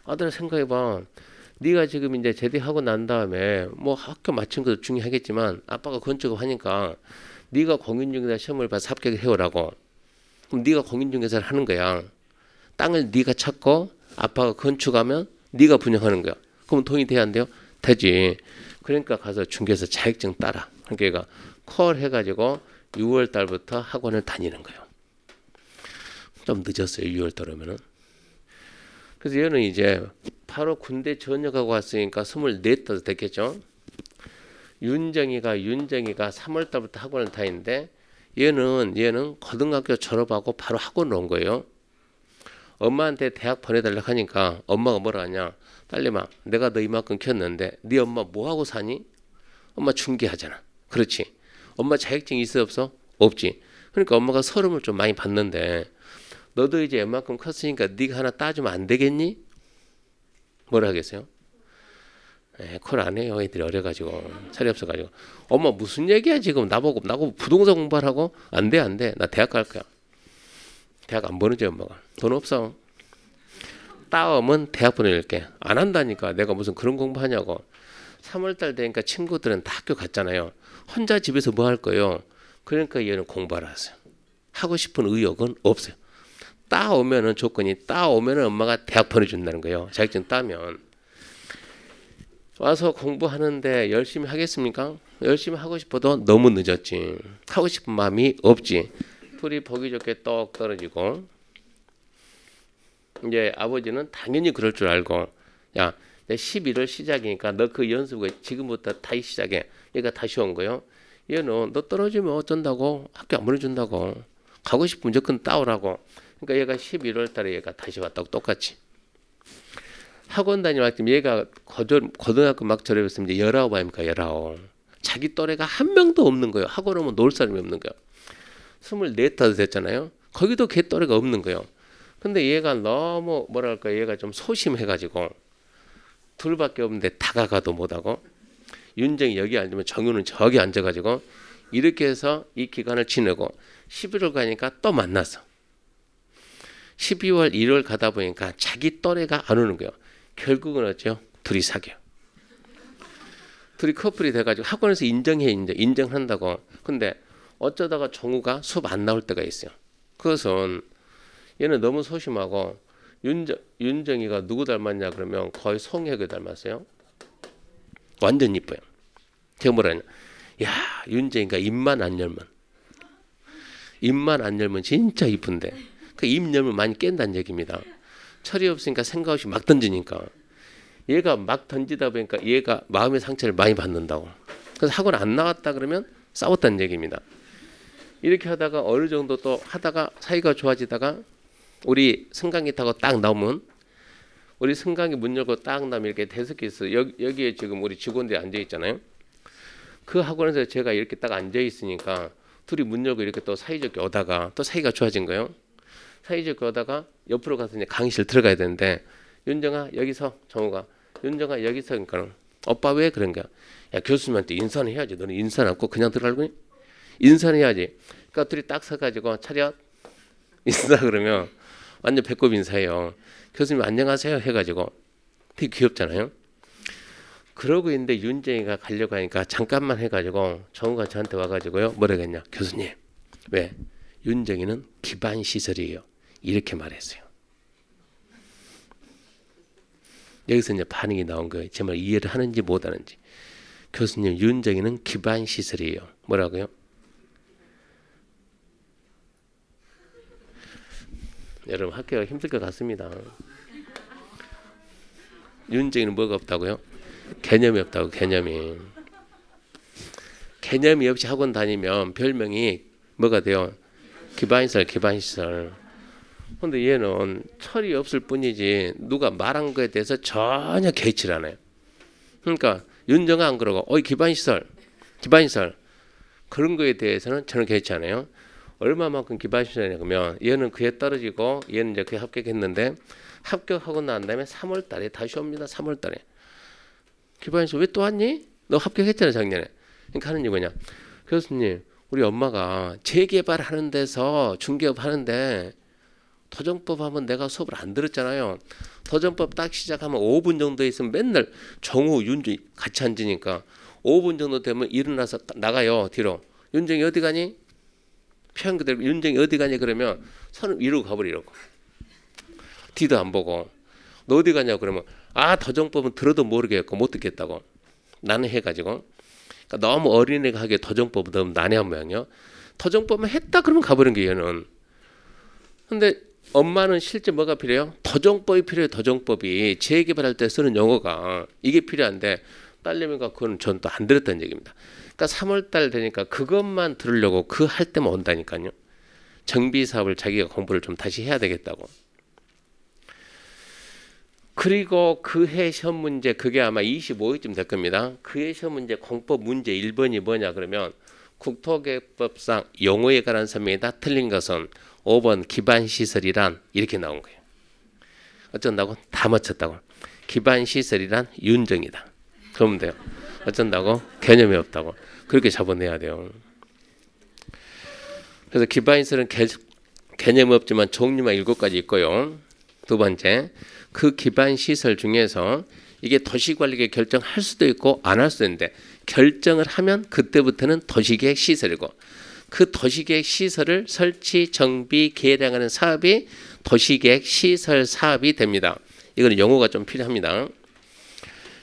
아들아 생각해봐. 네가 지금 이제 제대하고 난 다음에 뭐 학교 마친 것도 중요하겠지만 아빠가 건축을 하니까 네가 공인중개사 시험을 봐서 합격을 해오라고. 그럼 네가 공인중개사를 하는 거야. 땅을 네가 찾고 아빠가 건축하면 네가 분양하는 거야. 그럼 돈이 돼야 안 돼요? 되지. 그러니까 가서 중개사 자격증 따라. 그러니까 얘가 콜 해가지고 6월 달부터 학원을 다니는 거예요. 좀 늦었어요. 6월 달 오면은. 그래서 얘는 이제 바로 군대 전역하고 왔으니까 24도 됐겠죠. 윤정이가 3월 달부터 학원을 다니는데 얘는 고등학교 졸업하고 바로 학원을 온 거예요. 엄마한테 대학 보내달라고 하니까 엄마가 뭐라 하냐. 딸내마 내가 너 이만큼 키웠는데 네 엄마 뭐하고 사니? 엄마 중개하잖아. 그렇지. 엄마 자격증 있어 없어? 없지. 그러니까 엄마가 서름을 좀 많이 받는데 너도 이제 이만큼 컸으니까 네가 하나 따주면 안 되겠니? 뭐라 하겠어요? 콜 안 해요. 애들이 어려가지고 차리 없어가지고. 엄마 무슨 얘기야 지금 나보고 부동산 공부하라고? 안 돼. 나 대학 갈 거야. 대학 안 보내줘 엄마가. 돈 없어. 따오면 대학 보내줄게. 안 한다니까. 내가 무슨 그런 공부하냐고. 3월달 되니까 친구들은 다 학교 갔잖아요. 혼자 집에서 뭐 할 거예요? 그러니까 얘는 공부하러 왔어요. 하고 싶은 의욕은 없어요. 따오면은 조건이 따오면은 엄마가 대학 보내준다는 거예요. 자격증 따면. 와서 공부하는데 열심히 하겠습니까? 열심히 하고 싶어도 너무 늦었지. 하고 싶은 마음이 없지. 둘이 보기 좋게 똑 떨어지고 이제 아버지는 당연히 그럴 줄 알고 야, 내 11월 시작이니까 너 그 연습을 지금부터 다시 시작해. 얘가 다시 온 거예요. 얘는 너 떨어지면 어쩐다고? 학교 안 보내준다고. 가고 싶으면 무조건 따오라고. 그러니까 얘가 11월 달에 얘가 다시 왔다고 똑같이. 학원 다니면 얘가 고등학교 막 졸업했으면 이제 19 아닙니까? 19. 자기 또래가 한 명도 없는 거예요. 학원 오면 놀 사람이 없는 거예요. 24 됐잖아요. 거기도 걔 또래가 없는 거예요. 근데 얘가 너무 뭐랄까 얘가 좀 소심해가지고 둘밖에 없는데 다가가도 못하고 윤정이 여기 앉으면 정윤은 저기 앉아가지고 이렇게 해서 이 기간을 지내고 11월 가니까 또 만났어. 12월 1월 가다 보니까 자기 또래가 안 오는 거예요. 결국은 어쩌요? 둘이 사귀어. 둘이 커플이 돼가지고 학원에서 인정한다고. 근데 어쩌다가 정우가 수업 안 나올 때가 있어요. 그것은 얘는 너무 소심하고 윤정이가 누구 닮았냐 그러면 거의 송혜교 닮았어요. 완전 이뻐요. 제가 뭐라 하냐. 야, 윤정이가 입만 안 열면 진짜 이쁜데 그 입 열면 많이 깬다는 얘기입니다. 철이 없으니까 생각 없이 막 던지니까 얘가 막 던지다 보니까 얘가 마음의 상처를 많이 받는다고. 그래서 학원 안 나왔다 그러면 싸웠다는 얘기입니다. 이렇게 하다가 어느 정도 또 하다가 사이가 좋아지다가 우리 승강기 타고 딱 나오면 우리 승강기 문 열고 딱 나오면 이렇게 대석기 있어. 여기에 지금 우리 직원들이 앉아 있잖아요. 그 학원에서 제가 이렇게 딱 앉아 있으니까 둘이 문 열고 이렇게 또 사이좋게 오다가 또 사이가 좋아진 거예요. 사이좋게 오다가 옆으로 가서 이제 강의실 들어가야 되는데 윤정아 여기서 정우가 윤정아 여기서 그러니까 오빠 왜 그런 거야? 야 교수님한테 인사는 해야지. 너는 인사는 않고 그냥 들어갈 거니? 인사는 해야지. 그러니까 둘이 딱 서가지고 차렷 인사 그러면 완전 배꼽 인사해요. 교수님 안녕하세요 해가지고 되게 귀엽잖아요. 그러고 있는데 윤정이가 가려고 하니까 잠깐만 해가지고 정우가 저한테 와가지고요. 뭐라고 했냐. 교수님 왜? 윤정이는 기반시설이에요. 이렇게 말했어요. 여기서 이제 반응이 나온 거예요. 제 말 이해를 하는지 못하는지. 교수님 윤정이는 기반시설이에요. 뭐라고요? 여러분 학교가 힘들 것 같습니다. 윤정이는 뭐가 없다고요? 개념이 없다고. 개념이 없이 학원 다니면 별명이 뭐가 돼요? 기반시설. 근데 얘는 철이 없을 뿐이지 누가 말한 거에 대해서 전혀 개의치를 않아요. 그러니까 윤정아 안 그러고 어이 기반시설 그런 거에 대해서는 전혀 개의치 않아요. 얼마만큼 기반시설이냐 그러면 얘는 그에 떨어지고 얘는 이제 그에 합격했는데 합격하고 난 다음에 3월 달에 다시 옵니다. 3월 달에. 기반시설 왜 또 왔니? 너 합격했잖아 작년에. 그러니까 하는 얘기 뭐냐. 교수님 우리 엄마가 재개발하는 데서 중개업 하는데 도전법 하면 내가 수업을 안 들었잖아요. 도전법 딱 시작하면 5분 정도 있으면 맨날 정우 윤정이 같이 앉으니까 5분 정도 되면 일어나서 나가요. 뒤로. 윤정이 어디 가니? 표현 그대로 윤정이 어디 가니 그러면 손을 위로 가버리라고. 뒤도 안 보고. 너 어디 가냐고 그러면 아 도전법은 들어도 모르겠고 못 듣겠다고. 나는 해가지고. 그러니까 너무 어린애가 하기에 도전법은 너무 난해한 모양이요. 도전법만 했다 그러면 가버린 게 얘는. 근데 엄마는 실제 뭐가 필요해요? 도전법이 필요해요. 도전법이 재개발할 때 쓰는 용어가 이게 필요한데 딸내미가 그건 전 또 안 들었다는 얘기입니다. 그러니까 3월달 되니까 그것만 들으려고 그 할 때만 온다니까요. 정비사업을 자기가 공부를 좀 다시 해야 되겠다고. 그리고 그 해 시험 문제 그게 아마 25회쯤 될 겁니다. 그 해 시험 문제 공법 문제 1번이 뭐냐 그러면 국토개법상 용어에 관한 설명이다. 틀린 것은 5번 기반시설이란 이렇게 나온 거예요. 어쩐다고? 다 맞췄다고. 기반시설이란 윤정이다. 그러면 돼요. 어쩐다고? 개념이 없다고. 그렇게 잡아내야 돼요. 그래서 기반시설은 개념이 없지만 종류만 7가지 있고요. 두 번째, 그 기반시설 중에서 이게 도시관리계 결정할 수도 있고 안 할 수도 있는데 결정을 하면 그때부터는 도시계획 시설이고 그 도시계획 시설을 설치, 정비, 개량하는 사업이 도시계획 시설 사업이 됩니다. 이거는 용어가 좀 필요합니다.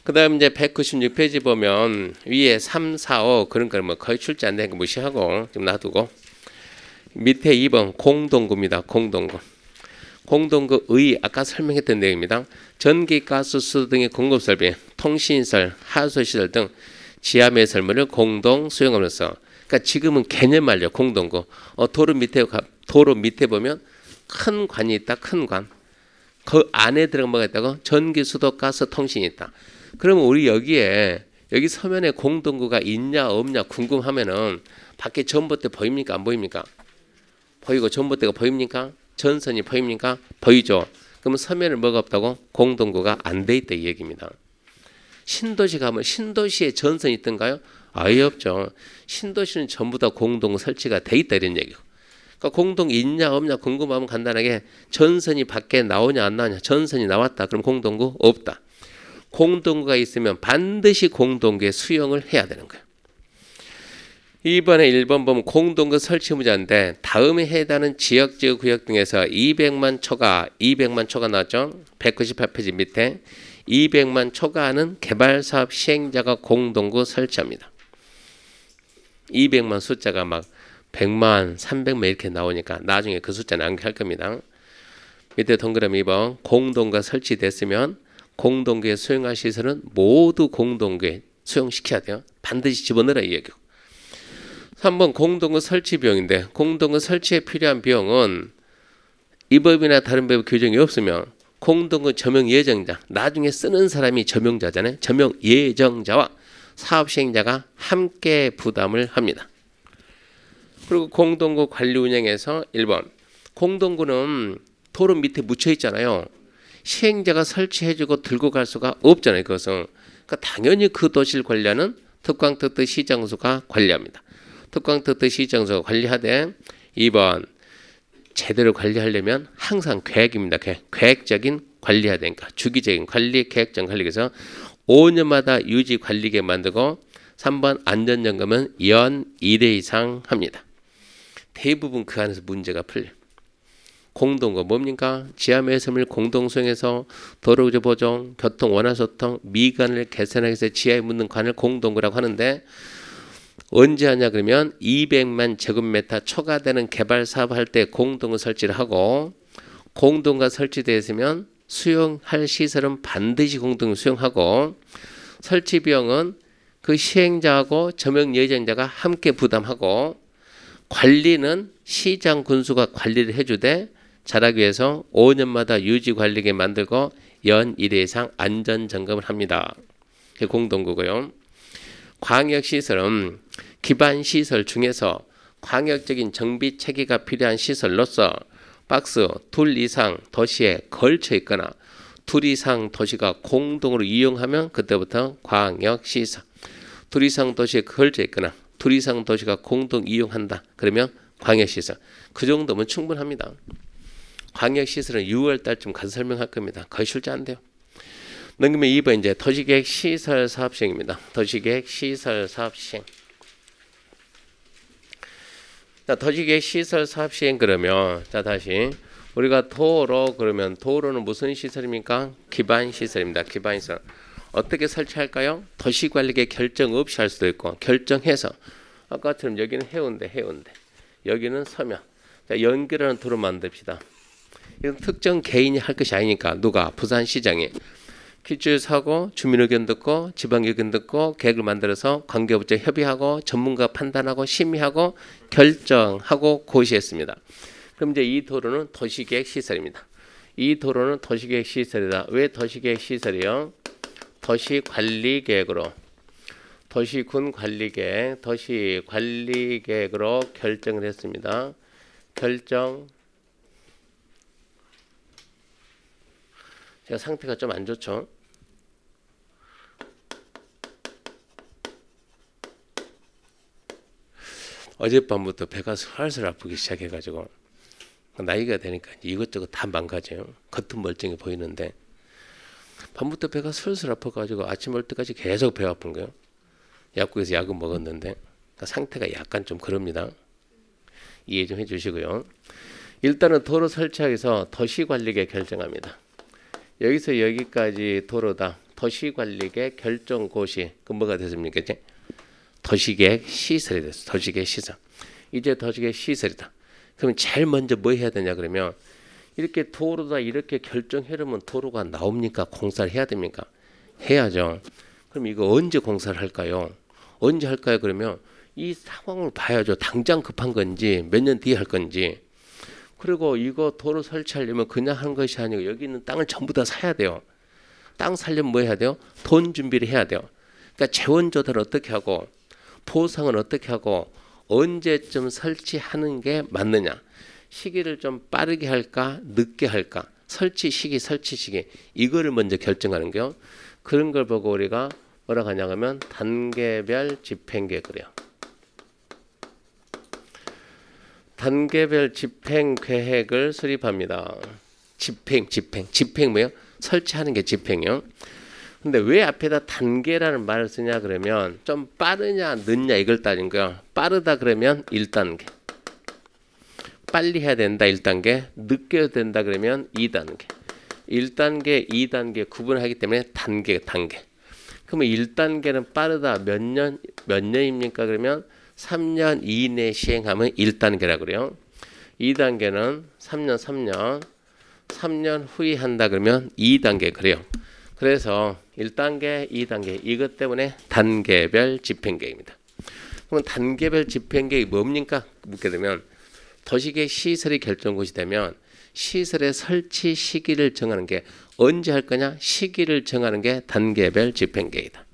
그 다음 이제 196페이지 보면 위에 3, 4, 5 그런 거는 뭐 거의 출제 안 되는 거 무시하고 좀 놔두고 밑에 2번 공동구입니다. 공동구의 아까 설명했던 내용입니다. 전기, 가스, 수도 등의 공급설비, 통신시설, 하수시설 등 지하매설물을 공동 수용함으로써 그러니까 지금은 개념 말이에요. 공동구. 도로 밑에 보면 큰 관이 있다. 큰 관. 그 안에 들어가 뭐가 있다고? 전기, 수도, 가스, 통신이 있다. 그러면 우리 여기 서면에 공동구가 있냐 없냐 궁금하면은 밖에 전봇대 보입니까? 안 보입니까? 보이고 전봇대가 보입니까? 전선이 보입니까? 보이죠. 그러면 서면에 뭐가 없다고? 공동구가 안 돼 있다 이 얘기입니다. 신도시 가면 신도시에 전선이 있던가요? 아예 없죠. 신도시는 전부 다 공동 설치가 돼 있다 이런 얘기고. 그러니까 공동 있냐 없냐 궁금하면 간단하게 전선이 밖에 나오냐 안 나오냐. 전선이 나왔다. 그럼 공동구 없다. 공동구가 있으면 반드시 공동구에 수용을 해야 되는 거예요. 이번에 1번 보면 공동구 설치 문제인데 다음에 해당하는 지역, 구역 등에서 200만 초과 나왔죠. 198페이지 밑에 200만 초과하는 개발사업 시행자가 공동구 설치합니다. 200만 숫자가 막 100만, 300만 이렇게 나오니까 나중에 그 숫자는 암기할 겁니다. 밑에 동그라미 2번 공동구가 설치됐으면 공동구에 수용할 시설은 모두 공동구에 수용시켜야 돼요. 반드시 집어넣으라 이 얘기고. 3번 공동구 설치 비용인데 공동구 설치에 필요한 비용은 이 법이나 다른 법 규정이 없으면 공동구 점용 예정자, 나중에 쓰는 사람이 점용자잖아요. 점용 예정자와 사업 시행자가 함께 부담을 합니다. 그리고 공동구 관리 운영에서 1번 공동구는 도로 밑에 묻혀 있잖아요. 시행자가 설치해주고 들고 갈 수가 없잖아요. 그것은. 그러니까 당연히 그 도시를 관리하는 특광특특 시장소가 관리합니다. 특광특특 시장소가 관리하되 2번 제대로 관리하려면 항상 계획입니다. 계획적인 관리해야 되니까 주기적인 관리, 계획적인 관리. 그래서 5년마다 유지 관리계획 만들고 3번 안전점검은 연 1회 이상 합니다. 대부분 그 안에서 문제가 풀려. 공동구 뭡니까? 지하매설물 공동수용해서 도로구조 보정, 교통 원활소통, 미관을 개선하기 위해서 지하에 묻는 관을 공동구라고 하는데 언제 하냐 그러면 200만 제곱미터 초과되는 개발 사업할 때 공동구 설치를 하고 공동구가 설치되어 있으면 수용할 시설은 반드시 공동구 수용하고 설치 비용은 그 시행자하고 점용 예정자가 함께 부담하고 관리는 시장 군수가 관리를 해주되 잘하기 위해서 5년마다 유지관리계 만들고 연 1회 이상 안전점검을 합니다. 그게 공동구고요. 광역시설은 기반시설 중에서 광역적인 정비 체계가 필요한 시설로서 박스 둘 이상 도시에 걸쳐 있거나 둘 이상 도시가 공동으로 이용하면 그때부터 광역시설. 둘 이상 도시에 걸쳐 있거나 둘 이상 도시가 공동 이용한다. 그러면 광역시설. 그 정도면 충분합니다. 광역시설은 6월 달쯤 가서 설명할 겁니다. 거의 출제 안 돼요. 넘기면 2번 이제 도시계획 시설 사업 시행입니다. 도시계획 시설 사업 시행. 자, 도시계획 시설 사업 시행 그러면 자 다시 우리가 도로 그러면 도로는 무슨 시설입니까? 기반 시설입니다. 기반 시설. 어떻게 설치할까요? 도시관리계 결정 없이 할 수도 있고 결정해서 아까처럼 여기는 해운대 여기는 서면. 자, 연결하는 도로 만듭시다. 이건 특정 개인이 할 것이 아니니까 누가 부산시장이 퀴즈 사고 주민 의견 듣고 지방 의견 듣고 계획을 만들어서 관계부처 협의하고 전문가 판단하고 심의하고 결정하고 고시했습니다. 그럼 이제 이 도로는 도시계획 시설입니다. 이 도로는 도시계획 시설이다. 왜 도시계획 시설이요? 도시관리계획으로 도시군관리계획 도시관리계획으로 결정을 했습니다. 결정. 제가 상태가 좀 안 좋죠. 어젯밤부터 배가 슬슬 아프기 시작해가지고 나이가 되니까 이것저것 다 망가져요. 겉은 멀쩡해 보이는데 밤부터 배가 슬슬 아파가지고 아침 올 때까지 계속 배 아픈 거예요. 약국에서 약을 먹었는데 그러니까 상태가 약간 좀 그럽니다. 이해 좀 해주시고요. 일단은 도로 설치하기 위해서 도시관리계 결정합니다. 여기서 여기까지 도로다. 도시관리계 결정고시. 그 뭐가 됐습니까? 이제 도시계획 시설이 됐어. 도시계획 시설. 이제 도시계획 시설이다. 그러면 제일 먼저 뭐 해야 되냐 그러면 이렇게 도로다 이렇게 결정해놓으면 도로가 나옵니까? 공사를 해야 됩니까? 해야죠. 그럼 이거 언제 공사를 할까요? 언제 할까요? 그러면 이 상황을 봐야죠. 당장 급한 건지 몇 년 뒤에 할 건지. 그리고 이거 도로 설치하려면 그냥 하는 것이 아니고 여기 있는 땅을 전부 다 사야 돼요. 땅 사려면 뭐 해야 돼요? 돈 준비를 해야 돼요. 그러니까 재원 조달을 어떻게 하고 보상은 어떻게 하고 언제쯤 설치하는 게 맞느냐. 시기를 좀 빠르게 할까 늦게 할까. 설치 시기 이거를 먼저 결정하는 거요. 그런 걸 보고 우리가 뭐라고 하냐면 단계별 집행계획이래요. 단계별 집행계획을 수립합니다. 집행 뭐예요? 설치하는 게 집행이요. 근데 왜 앞에다 단계라는 말을 쓰냐 그러면 좀 빠르냐 늦냐 이걸 따진 거예요. 빠르다 그러면 1단계. 빨리 해야 된다 1단계. 늦게 해야 된다 그러면 2단계. 1단계, 2단계 구분하기 때문에 단계. 그러면 1단계는 빠르다 몇 년입니까? 그러면 3년 이내에 시행하면 1단계라고 그래요. 2단계는 3년 후에 한다 그러면 2단계 그래요. 그래서 1단계, 2단계 이것 때문에 단계별 집행계획입니다. 그럼 단계별 집행계획이 뭡니까? 묻게 되면 도시계획 시설이 결정고시 되면 시설의 설치 시기를 정하는 게 언제 할 거냐? 시기를 정하는 게 단계별 집행계획이다.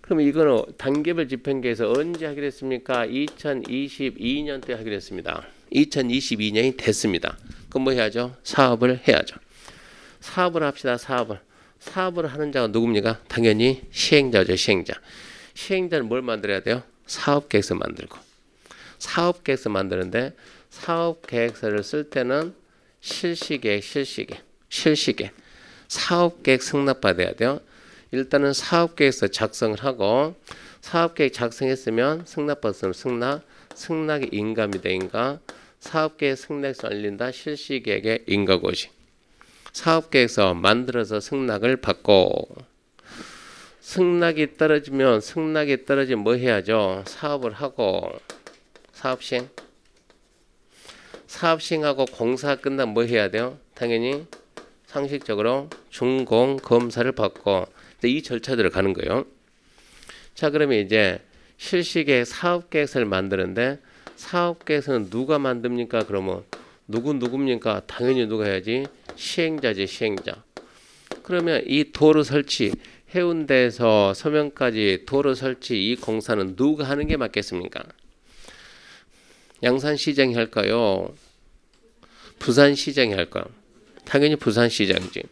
그럼 이거는 단계별 집행계획에서 언제 하기로 했습니까? 2022년 때 하기로 했습니다. 2022년이 됐습니다. 그럼 뭐 해야죠? 사업을 해야죠. 사업을 합시다. 사업을 하는 자가 누굽니까? 당연히 시행자죠. 시행자는 뭘 만들어야 돼요? 사업계획서 만들고. 사업계획서 만드는데 사업계획서를 쓸 때는 실시계획. 사업계획 승낙받아야 돼요. 일단은 사업계획서 작성을 하고 사업계획 작성했으면 승낙받았으면 승낙이 인가입니다. 인가. 사업계획 승낙서 알린다. 실시계획의 인가고시. 사업계획서 만들어서 승낙을 받고 승낙이 떨어지면 뭐 해야죠? 사업을 하고 사업시행하고 공사 끝나면 뭐 해야 돼요? 당연히 상식적으로 준공 검사를 받고 이 절차대로 가는 거예요. 자, 그러면 이제 실시계획 사업계획서를 만드는데 사업계획서는 누가 만듭니까? 그러면 누굽니까? 당연히 누가 해야지? 시행자지, 시행자. 그러면 이 도로 설치, 해운대에서 서면까지 도로 설치 이 공사는 누가 하는 게 맞겠습니까? 양산시장이 할까요? 부산시장이 할까요? 당연히 부산시장이지.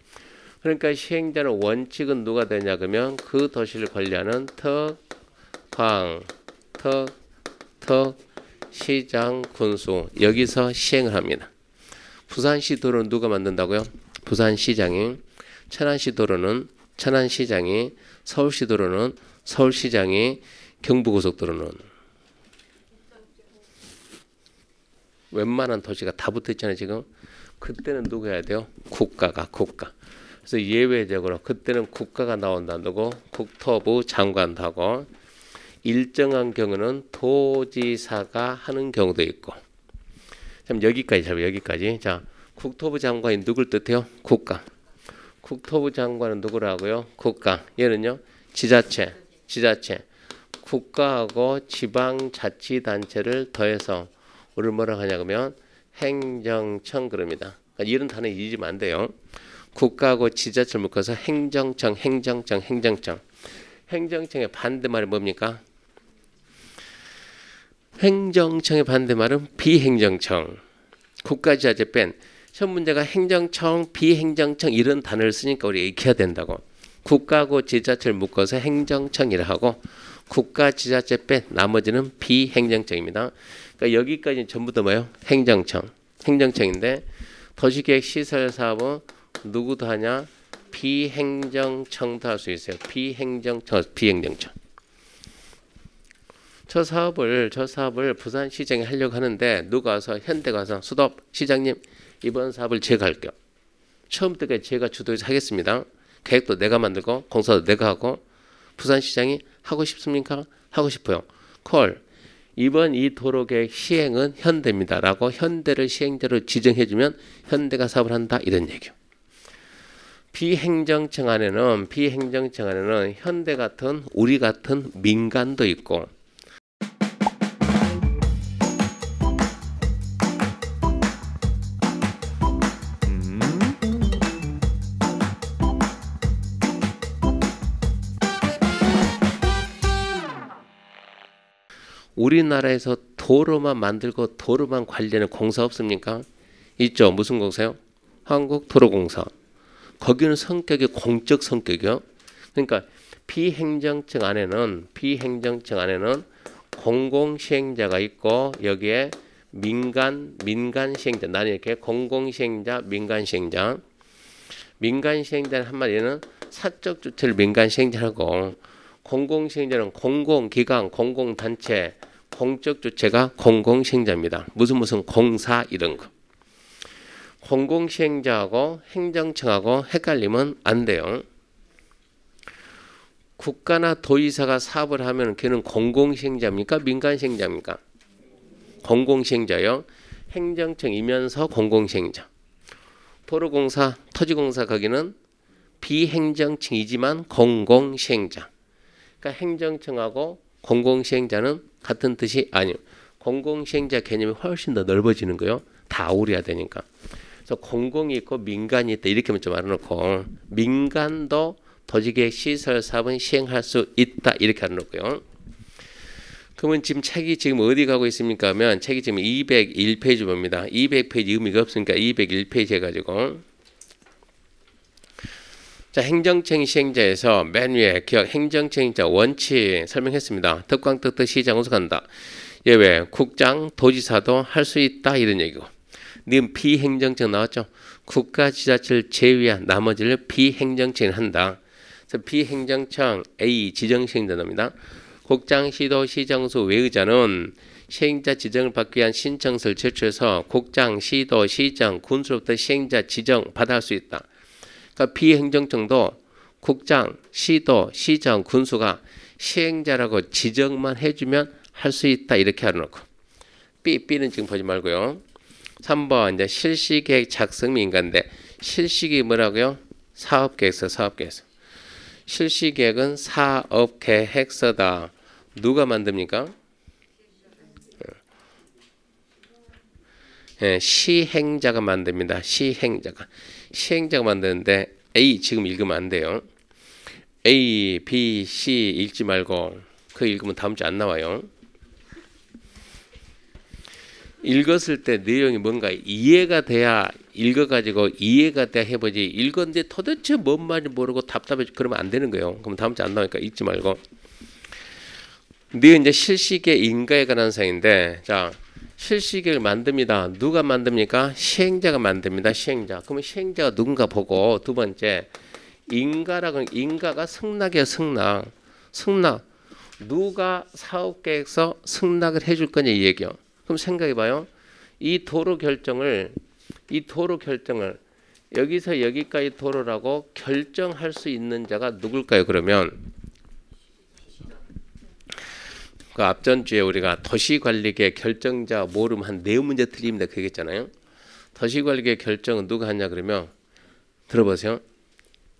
그러니까 시행자는 원칙은 누가 되냐 그러면 그 도시를 관리하는 시장 군수 여기서 시행을 합니다. 부산시 도로는 누가 만든다고요? 부산시장이. 천안시 도로는 천안시장이. 서울시 도로는 서울시장이. 경부고속도로는 웬만한 도시가 다 붙어 있잖아요 지금. 그때는 누가 해야 돼요? 국가. 그래서 예외적으로 그때는 국가가 나온다고 국토부 장관도 하고 일정한 경우는 도지사가 하는 경우도 있고. 참 여기까지. 자, 국토부 장관이 누굴 뜻해요? 국가. 국토부 장관은 누구라고요? 국가. 얘는요? 지자체. 국가하고 지방자치단체를 더해서 우리를 뭐라고 하냐 그러면 행정청 그럽니다. 그러니까 이런 단어 잊으면 안 돼요. 국가하고 지자체를 묶어서 행정청. 행정청의 반대말이 뭡니까? 행정청의 반대말은 비행정청. 국가지자체 뺀. 시험 문제가 행정청, 비행정청 이런 단어를 쓰니까 우리 익혀야 된다고. 국가하고 지자체를 묶어서 행정청이라 하고 국가지자체 뺀 나머지는 비행정청입니다. 그러니까 여기까지는 전부 다 뭐예요? 행정청인데 도시계획 시설사업은 누구도 하냐? 비행정청도 할 수 있어요. 비행정청. 저 사업을 부산시장에 하려고 하는데 누가 와서 현대가 와서 수덥 시장님 이번 사업을 제가 할게요. 처음부터 제가 주도해서 하겠습니다. 계획도 내가 만들고 공사도 내가 하고. 부산시장이 하고 싶습니까? 하고 싶어요. 콜. 이번 이 도로계획 시행은 현대입니다. 라고 현대를 시행자로 지정해주면 현대가 사업을 한다. 이런 얘기요. 비행정청 안에는 현대 같은 우리 같은 민간도 있고 우리나라에서 도로만 만들고 도로만 관리하는 공사 없습니까? 있죠. 무슨 공사요? 한국도로공사. 거기는 성격이 공적 성격이요. 그러니까 비행정청 안에는 공공시행자가 있고 여기에 민간 시행자. 나는 이렇게 공공시행자, 민간시행자. 민간시행자는 한마디는 사적 주체를 민간시행자라고 공공시행자는 공공기관, 공공단체, 공적 주체가 공공시행자입니다. 무슨 공사 이런 거. 공공시행자하고 행정청하고 헷갈리면 안 돼요. 국가나 도의사가 사업을 하면 걔는 공공시행자입니까? 민간시행자입니까? 공공시행자요. 행정청이면서 공공시행자. 도로공사, 토지공사 거기는 비행정청이지만 공공시행자. 그러니까 행정청하고 공공시행자는 같은 뜻이 아니에요. 공공시행자 개념이 훨씬 더 넓어지는 거예요. 다 아우려야 되니까. 그래서 공공이 있고 민간이 있다 이렇게 먼저 말해놓고 민간도 도시계획 시설 사업은 시행할 수 있다 이렇게 알아놓고요. 그러면 지금 책이 지금 어디 가고 있습니까 하면 책이 지금 201페이지 봅니다. 200페이지 의미가 없으니까 201페이지 해가지고 자, 행정처행 시행자에서 맨 위에 기억 행정처행자 원칙 설명했습니다. 특광특특 시장 우선한다. 예외 국장 도지사도 할 수 있다 이런 얘기고 님 비행정청 나왔죠. 국가지자체를 제외한 나머지를 비행정청이 한다. 그래서 비행정청 A 지정시행자입니다. 국장, 시도, 시장수 외의자는 시행자 지정을 받기 위한 신청서를 제출해서 국장, 시도, 시장, 군수로부터 시행자 지정 받을 수 있다. 그러니까 비행정청도 국장, 시도, 시장, 군수가 시행자라고 지정만 해주면 할 수 있다 이렇게 알아놓고 B는 지금 보지 말고요. 3번 이제 실시계획 작성 민간인데 실시계획이 뭐라고요? 사업계획서. 실시계획은 사업계획서다. 누가 만듭니까? 시행자가 만듭니다. 시행자가 만드는데 A 지금 읽으면 안 돼요. A, B, C 읽지 말고 그 읽으면 다음 주 안 나와요. 읽었을 때 내용이 뭔가 이해가 돼야 읽어가지고 이해가 돼야 해보지 읽었는데 도대체 뭔 말인지 모르고 답답해 그러면 안 되는 거예요. 그럼 다음 주 안 나오니까 읽지 말고. 네 이제 실시계획 인가에 관한 사항인데 자 실시계획을 만듭니다. 누가 만듭니까? 시행자가 만듭니다. 시행자. 그러면 시행자가 누군가 보고 두 번째 인가라고 인가가 승낙이에요. 승낙. 누가 사업계획서 승낙을 해줄 거냐 이 얘기요. 그럼 생각해봐요. 이 도로 결정을 여기서 여기까지 도로라고 결정할 수 있는 자가 누굴까요? 그러면 그 앞전주에 우리가 도시관리계 결정자 모름 한 4문제 틀립니다. 그게 있잖아요. 도시관리계 결정은 누가 하냐 그러면 들어보세요.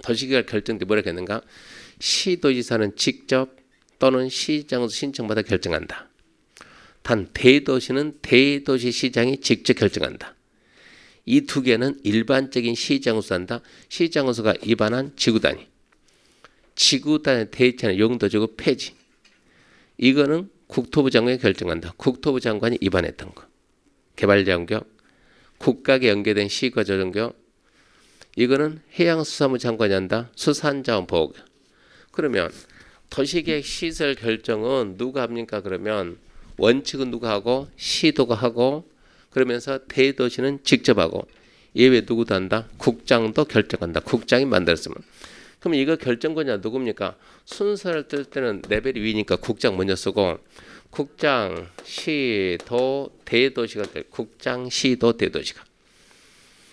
도시계획 결정 때 뭐라고 했는가? 시도지사는 직접 또는 시장으로 신청받아 결정한다. 단 대도시는 대도시시장이 직접 결정한다. 이 두 개는 일반적인 시장으로서 한다. 시장으로서가 입안한 지구단위. 지구단위 대체는 용도지구 폐지. 이거는 국토부 장관이 결정한다. 국토부 장관이 입안했던 거. 개발자원격, 국가에 연계된 시가조정격. 이거는 해양수산부 장관이 한다. 수산자원보호격. 그러면 도시계획 시설 결정은 누가 합니까? 그러면 원칙은 누가 하고 시도가 하고 그러면서 대도시는 직접 하고 예외 누구도 한다? 국장도 결정한다. 국장이 만들었으면. 그럼 이거 결정권자 누굽니까? 순서를 뜰 때는 레벨이 위니까 국장 먼저 쓰고 국장, 시도, 대도시가 될 국장, 시도, 대도시가.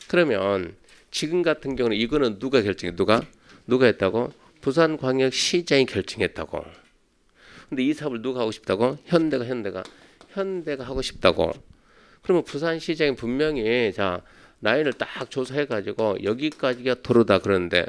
그러면 지금 같은 경우는 이거는 누가 결정해? 누가 했다고? 부산광역시장이 결정했다고. 근데 이 사업을 누가 하고 싶다고? 현대가 하고 싶다고. 그러면 부산시장이 분명히 자 라인을 딱 조사해가지고 여기까지가 도로다 그러는데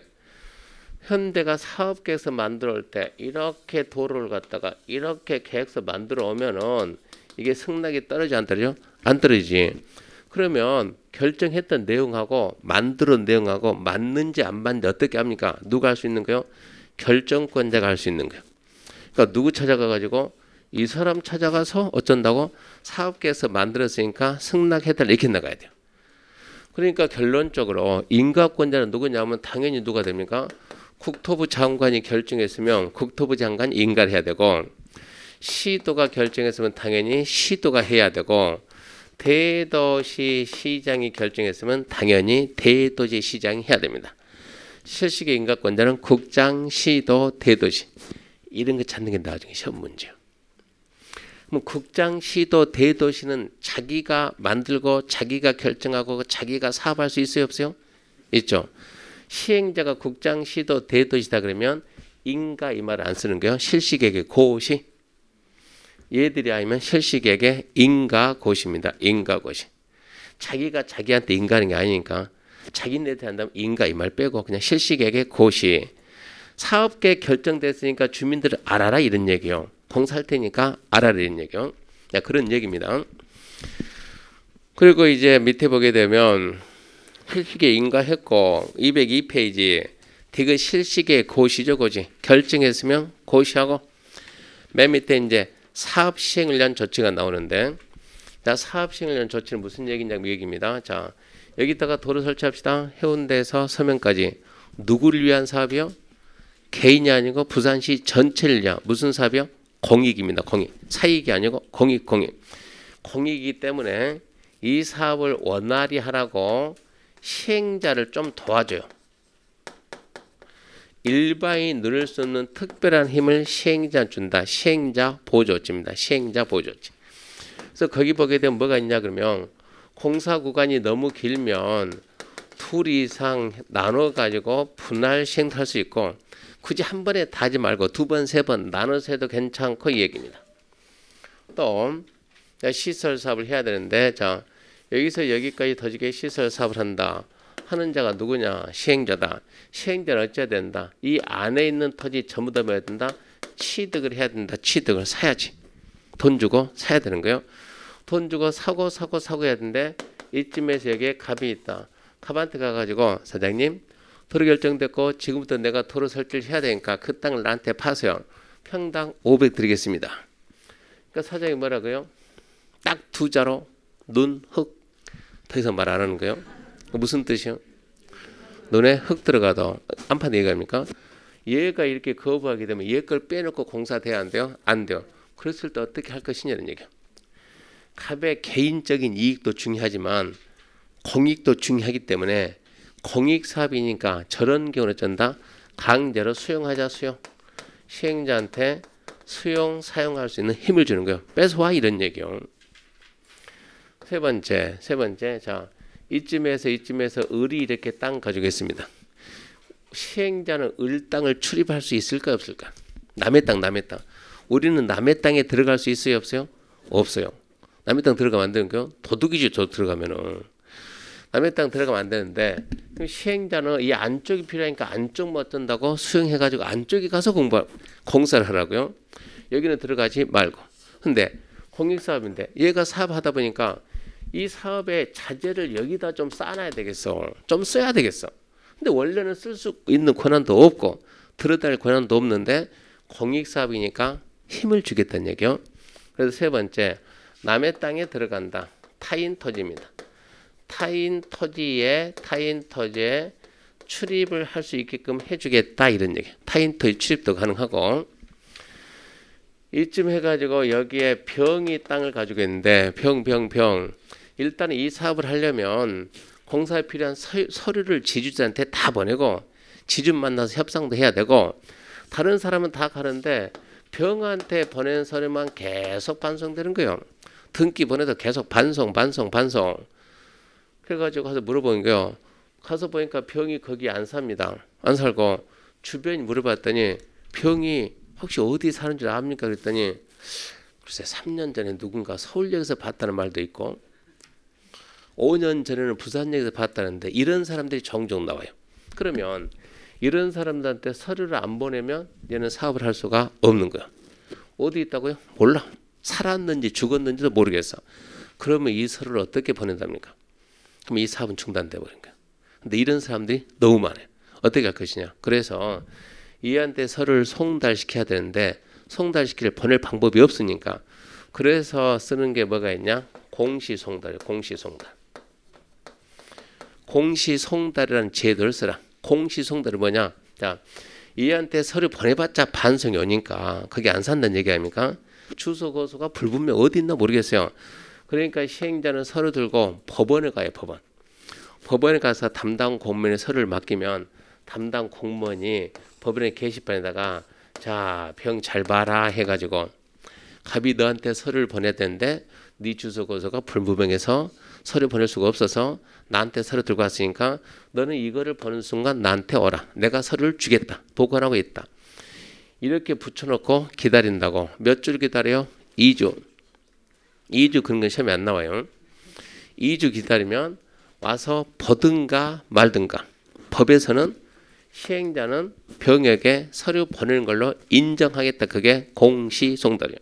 현대가 사업계획서 만들어 올 때 이렇게 도로를 갖다가 이렇게 계획서 만들어 오면은 이게 승낙이 떨어지지 안 떨어져? 안 떨어지지. 그러면 결정했던 내용하고 만들어 내용하고 맞는지 안 맞는지 어떻게 합니까? 누가 할 수 있는 거요? 결정권자가 할 수 있는 거예요. 그러니까 누구 찾아가가지고 이 사람 찾아가서 어쩐다고 사업계획서 만들었으니까 승낙해달라 이렇게 나가야 돼요. 그러니까 결론적으로 인가권자는 누구냐면 당연히 누가 됩니까? 국토부 장관이 결정했으면 국토부 장관이 인가를 해야 되고 시도가 결정했으면 당연히 시도가 해야 되고 대도시 시장이 결정했으면 당연히 대도시 시장이 해야 됩니다. 실시계 인가권자는 국장, 시도, 대도시 이런 거 찾는 게 나중에 시험 문제예요. 그럼 국장, 시도, 대도시는 자기가 만들고 자기가 결정하고 자기가 사업할 수 있어요? 없어요? 있죠. 시행자가 국장, 시도, 대도시다 그러면 인가 이 말을 안 쓰는 거예요. 실시계획의 고시. 얘들이 아니면 실시계획의 인가고시입니다. 인가고시. 자기가 자기한테 인가하는 게 아니니까 자기네한테 한다면 인가 이 말 빼고 그냥 실시계획의 고시. 사업계획 결정됐으니까 주민들을 알아라 이런 얘기요. 공사할 테니까 알아라 이런 얘기요. 그런 얘기입니다. 그리고 이제 밑에 보게 되면 실시계 인가했고 202페이지 디귿 실시계 고시죠. 고시. 결정했으면 고시하고 맨 밑에 이제 사업 시행을 위한 조치가 나오는데 자, 사업 시행을 위한 조치는 무슨 얘기냐면 얘기입니다. 자, 여기다가 도로 설치합시다. 해운대에서 서면까지 누구를 위한 사업이요? 개인이 아니고 부산시 전체를 위한 무슨 사업이요? 공익입니다. 공익. 사익이 아니고 공익. 공익이기 때문에 이 사업을 원활히 하라고 시행자를 좀 도와줘요. 일반인이 누릴 수 없는 특별한 힘을 시행자한테 준다. 시행자 보조지입니다. 시행자 보조지. 그래서 거기 보게 되면 뭐가 있냐 그러면 공사 구간이 너무 길면 둘 이상 나눠 가지고 분할 시행할 수 있고 굳이 한 번에 다 하지 말고 두 번, 세 번 나눠서 해도 괜찮고 이 얘기입니다. 또 시설 사업을 해야 되는데 자 여기서 여기까지 더지게 시설 사업을 한다. 하는 자가 누구냐? 시행자다. 시행자는 어찌해야 된다? 이 안에 있는 토지 전부 다 뭐해야 된다? 취득을 해야 된다. 취득을 사야지. 돈 주고 사야 되는 거예요. 돈 주고 사고 해야 되는데 이쯤에서 여기에 갑이 있다. 갑한테 가가지고 사장님 도로 결정됐고 지금부터 내가 도로 설치를 해야 되니까 그 땅을 나한테 파세요. 평당 500 드리겠습니다. 그러니까 사장이 뭐라고요? 딱 두 자로 눈, 흙. 더 이상 말 안 하는 거예요. 무슨 뜻이요? 눈에 흙 들어가도 안판 얘기합니까? 얘가 이렇게 거부하게 되면 얘 걸 빼놓고 공사돼야 안 돼요? 안 돼요. 그랬을 때 어떻게 할 것이냐는 얘기예요. 갑의 개인적인 이익도 중요하지만 공익도 중요하기 때문에 공익 사업이니까 저런 경우는 어쩐다? 강제로 수용하자 수용. 시행자한테 수용 사용할 수 있는 힘을 주는 거예요. 뺏어와 이런 얘기요. 세 번째 자 이쯤에서 을이 이렇게 땅 가지고 있습니다. 시행자는 을 땅을 출입할 수 있을까 없을까? 남의 땅. 우리는 남의 땅에 들어갈 수 있어요 없어요? 없어요. 남의 땅 들어가면 안 되는 거요? 도둑이죠. 저 들어가면은. 남의 땅 들어가면 안 되는데 시행자는 이 안쪽이 필요하니까 안쪽 못 든다고 수용해가지고 안쪽에 가서 공사를 하라고요. 여기는 들어가지 말고. 근데 공익사업인데 얘가 사업하다 보니까 이 사업의 자재를 여기다 좀 쌓아놔야 되겠어. 좀 써야 되겠어. 근데 원래는 쓸 수 있는 권한도 없고 들어다닐 권한도 없는데 공익사업이니까 힘을 주겠다는 얘기요. 그래서 세 번째 남의 땅에 들어간다. 타인 토지입니다. 타인 토지에 출입을 할 수 있게끔 해주겠다 이런 얘기. 타인 토지 출입도 가능하고 이쯤 해가지고 여기에 병이 땅을 가지고 있는데 병 일단 이 사업을 하려면 공사에 필요한 서류를 지주자한테 다 보내고 지주 만나서 협상도 해야 되고 다른 사람은 다 가는데 병한테 보낸 서류만 계속 반송되는 거예요. 등기 보내도 계속 반송 그래가지고 가서 물어보는 거예요. 가서 보니까 병이 거기 안 삽니다. 안 살고 주변이 물어봤더니 병이 혹시 어디 사는 줄 압니까? 그랬더니 글쎄 3년 전에 누군가 서울역에서 봤다는 말도 있고 5년 전에는 부산역에서 봤다는데 이런 사람들이 종종 나와요. 그러면 이런 사람들한테 서류를 안 보내면 얘는 사업을 할 수가 없는 거야. 어디 있다고요? 몰라. 살았는지 죽었는지도 모르겠어. 그러면 이 서류를 어떻게 보낸답니까? 그럼 이 사업은 중단돼 버린 거야. 근데 이런 사람들이 너무 많아요. 어떻게 할 것이냐. 그래서 얘한테 서류를 송달시켜야 되는데 송달시키를 보낼 방법이 없으니까 그래서 쓰는 게 뭐가 있냐? 공시송달이에요. 공시송달이라는 제도를 쓰라. 공시송달이 뭐냐? 자, 얘한테 서류 보내봤자 반송이 오니까 거기 안 산다는 얘기 아닙니까? 주소 거소가 불분명 어디 있나 모르겠어요. 그러니까 시행자는 서류 들고 법원에 가요. 법원에 가서 담당 공무원의 서류를 맡기면 담당 공무원이 법원의 게시판에다가 자, 병 잘 봐라 해가지고 갑이 너한테 서류를 보내야 되는데 네 주소 거소가 불분명해서 서류 보낼 수가 없어서 나한테 서류 들고 왔으니까 너는 이거를 보는 순간 나한테 오라. 내가 서류를 주겠다. 보관하고 있다. 이렇게 붙여놓고 기다린다고. 몇 줄 기다려요? 2주. 2주 그런 건 시험에 안 나와요. 2주 기다리면 와서 보든가 말든가. 법에서는 시행자는 병에게 서류 보내는 걸로 인정하겠다. 그게 공시송달이에요.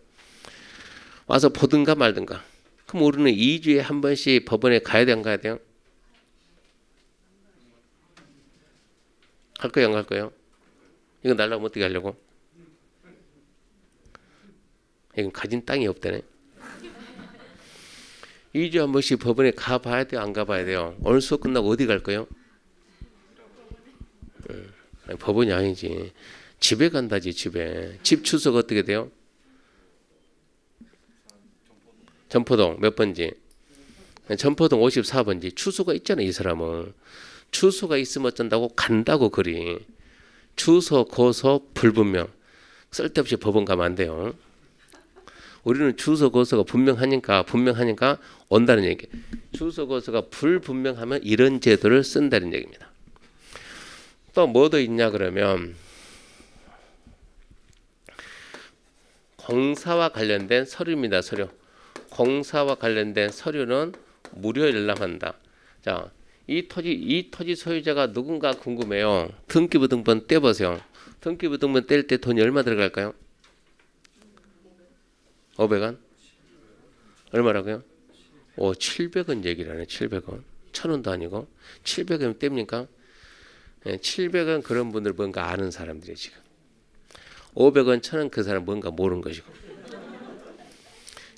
와서 보든가 말든가. 그럼 우리는 2주에 한 번씩 법원에 가야 돼, 안 가야 돼요? 갈 거예요, 안 갈 거예요? 이거 날라면 어떻게 하려고? 이건 가진 땅이 없다네. 2주에 한 번씩 법원에 가봐야 돼요, 안 가봐야 돼요? 오늘 수업 끝나고 어디 갈 거예요? 아니, 법원이 아니지. 집에 간다지, 집에. 집 주소가 어떻게 돼요? 전포동 몇 번지? 전포동 54번지. 주소가 있잖아요, 이 사람은. 주소가 있으면 어쩐다고? 간다고 그리. 주소, 고소, 불분명. 쓸데없이 법원 가면 안 돼요. 우리는 주소, 고소가 분명하니까 온다는 얘기. 주소, 고소가 불분명하면 이런 제도를 쓴다는 얘기입니다. 또 뭐 더 있냐 그러면 공사와 관련된 서류입니다. 서류. 공사와 관련된 서류는 무료 열람한다. 자, 이 토지 소유자가 누군가 궁금해요. 등기부등본 떼보세요. 등기부등본 뗄 때 돈이 얼마 들어갈까요? 500원? 얼마라고요? 700원 얘기를 하네. 700원. 1000원도 아니고 700원 뗍니까? 700원 그런 분들 뭔가 아는 사람들이 지금. 500원, 1000원 그 사람 뭔가 모르는 것이고.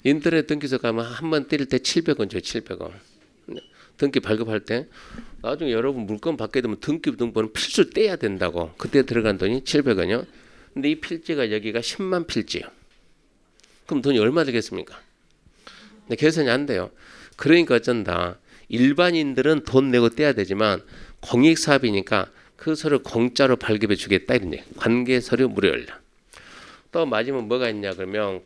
인터넷 등기소 가면 한 번 때릴 때 700원 줘요. 700원. 등기 발급할 때 나중에 여러분 물건 받게 되면 등기부등본은 필수 떼야 된다고. 그때 들어간 돈이 700원이요. 근데 이 필지가 여기가 10만 필지요. 그럼 돈이 얼마 들겠습니까? 근데 계산이 안 돼요. 그러니까 어쩐다. 일반인들은 돈 내고 떼야 되지만 공익사업이니까 그 서류 공짜로 발급해 주겠다 이런 얘기. 관계서류 무료 열람. 또 마지막 뭐가 있냐 그러면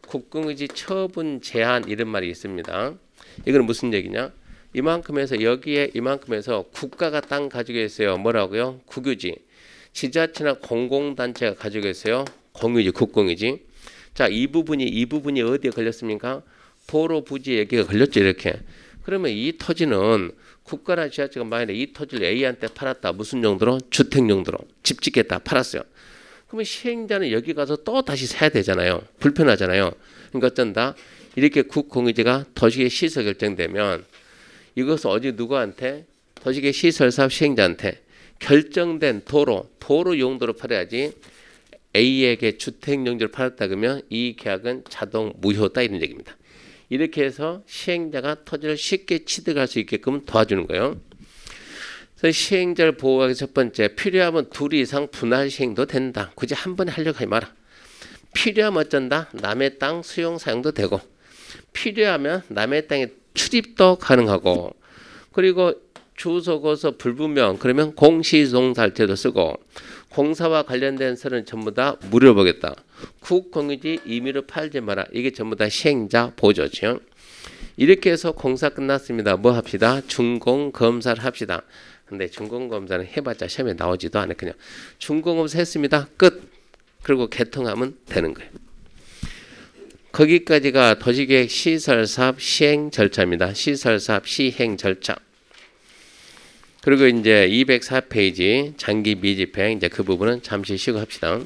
국공유지 처분 제한 이런 말이 있습니다. 이건 무슨 얘기냐? 이만큼에서 여기에 이만큼에서 국가가 땅 가지고 있어요. 뭐라고요? 국유지. 지자체나 공공단체가 가지고 있어요. 공유지, 국공유지. 자, 이 부분이 어디에 걸렸습니까? 도로 부지 여기가 걸렸죠, 이렇게. 그러면 이 토지는 국가나 지자체가 만약에 이 토지를 A한테 팔았다. 무슨 용도로? 주택 용도로. 집 짓겠다. 팔았어요. 그러면 시행자는 여기 가서 또 다시 사야 되잖아요. 불편하잖아요. 그러니까 어쩐다? 이렇게 국공유지가 도시계 시설 결정되면 이것을 어디 누구한테? 도시계 시설사업 시행자한테 결정된 도로 용도로 팔아야지 A에게 주택 용도로 팔았다 그러면 이 계약은 자동 무효다 이런 얘기입니다. 이렇게 해서 시행자가 토지를 쉽게 취득할 수 있게끔 도와주는 거예요. 그래서 시행자를 보호하기 첫 번째, 필요하면 2 이상 분할 시행도 된다. 굳이 한 번에 하려고 하지 마라. 필요하면 어쩐다? 남의 땅 수용 사용도 되고, 필요하면 남의 땅에 출입도 가능하고, 그리고 주소, 고소, 불분명, 그러면 공시송달제도 쓰고, 공사와 관련된 서류는 전부 다 무료로 보겠다. 국공유지 임의로 팔지 마라. 이게 전부 다 시행자 보조죠. 이렇게 해서 공사 끝났습니다. 뭐 합시다? 준공검사를 합시다. 근데 준공검사는 해봤자 시험에 나오지도 않아요. 그냥 준공검사 했습니다. 끝. 그리고 개통하면 되는 거예요. 거기까지가 도시계획 시설사업 시행 절차입니다. 시설사업 시행 절차. 그리고 이제 204페이지 장기 미집행 이제 그 부분은 잠시 쉬고 합시다.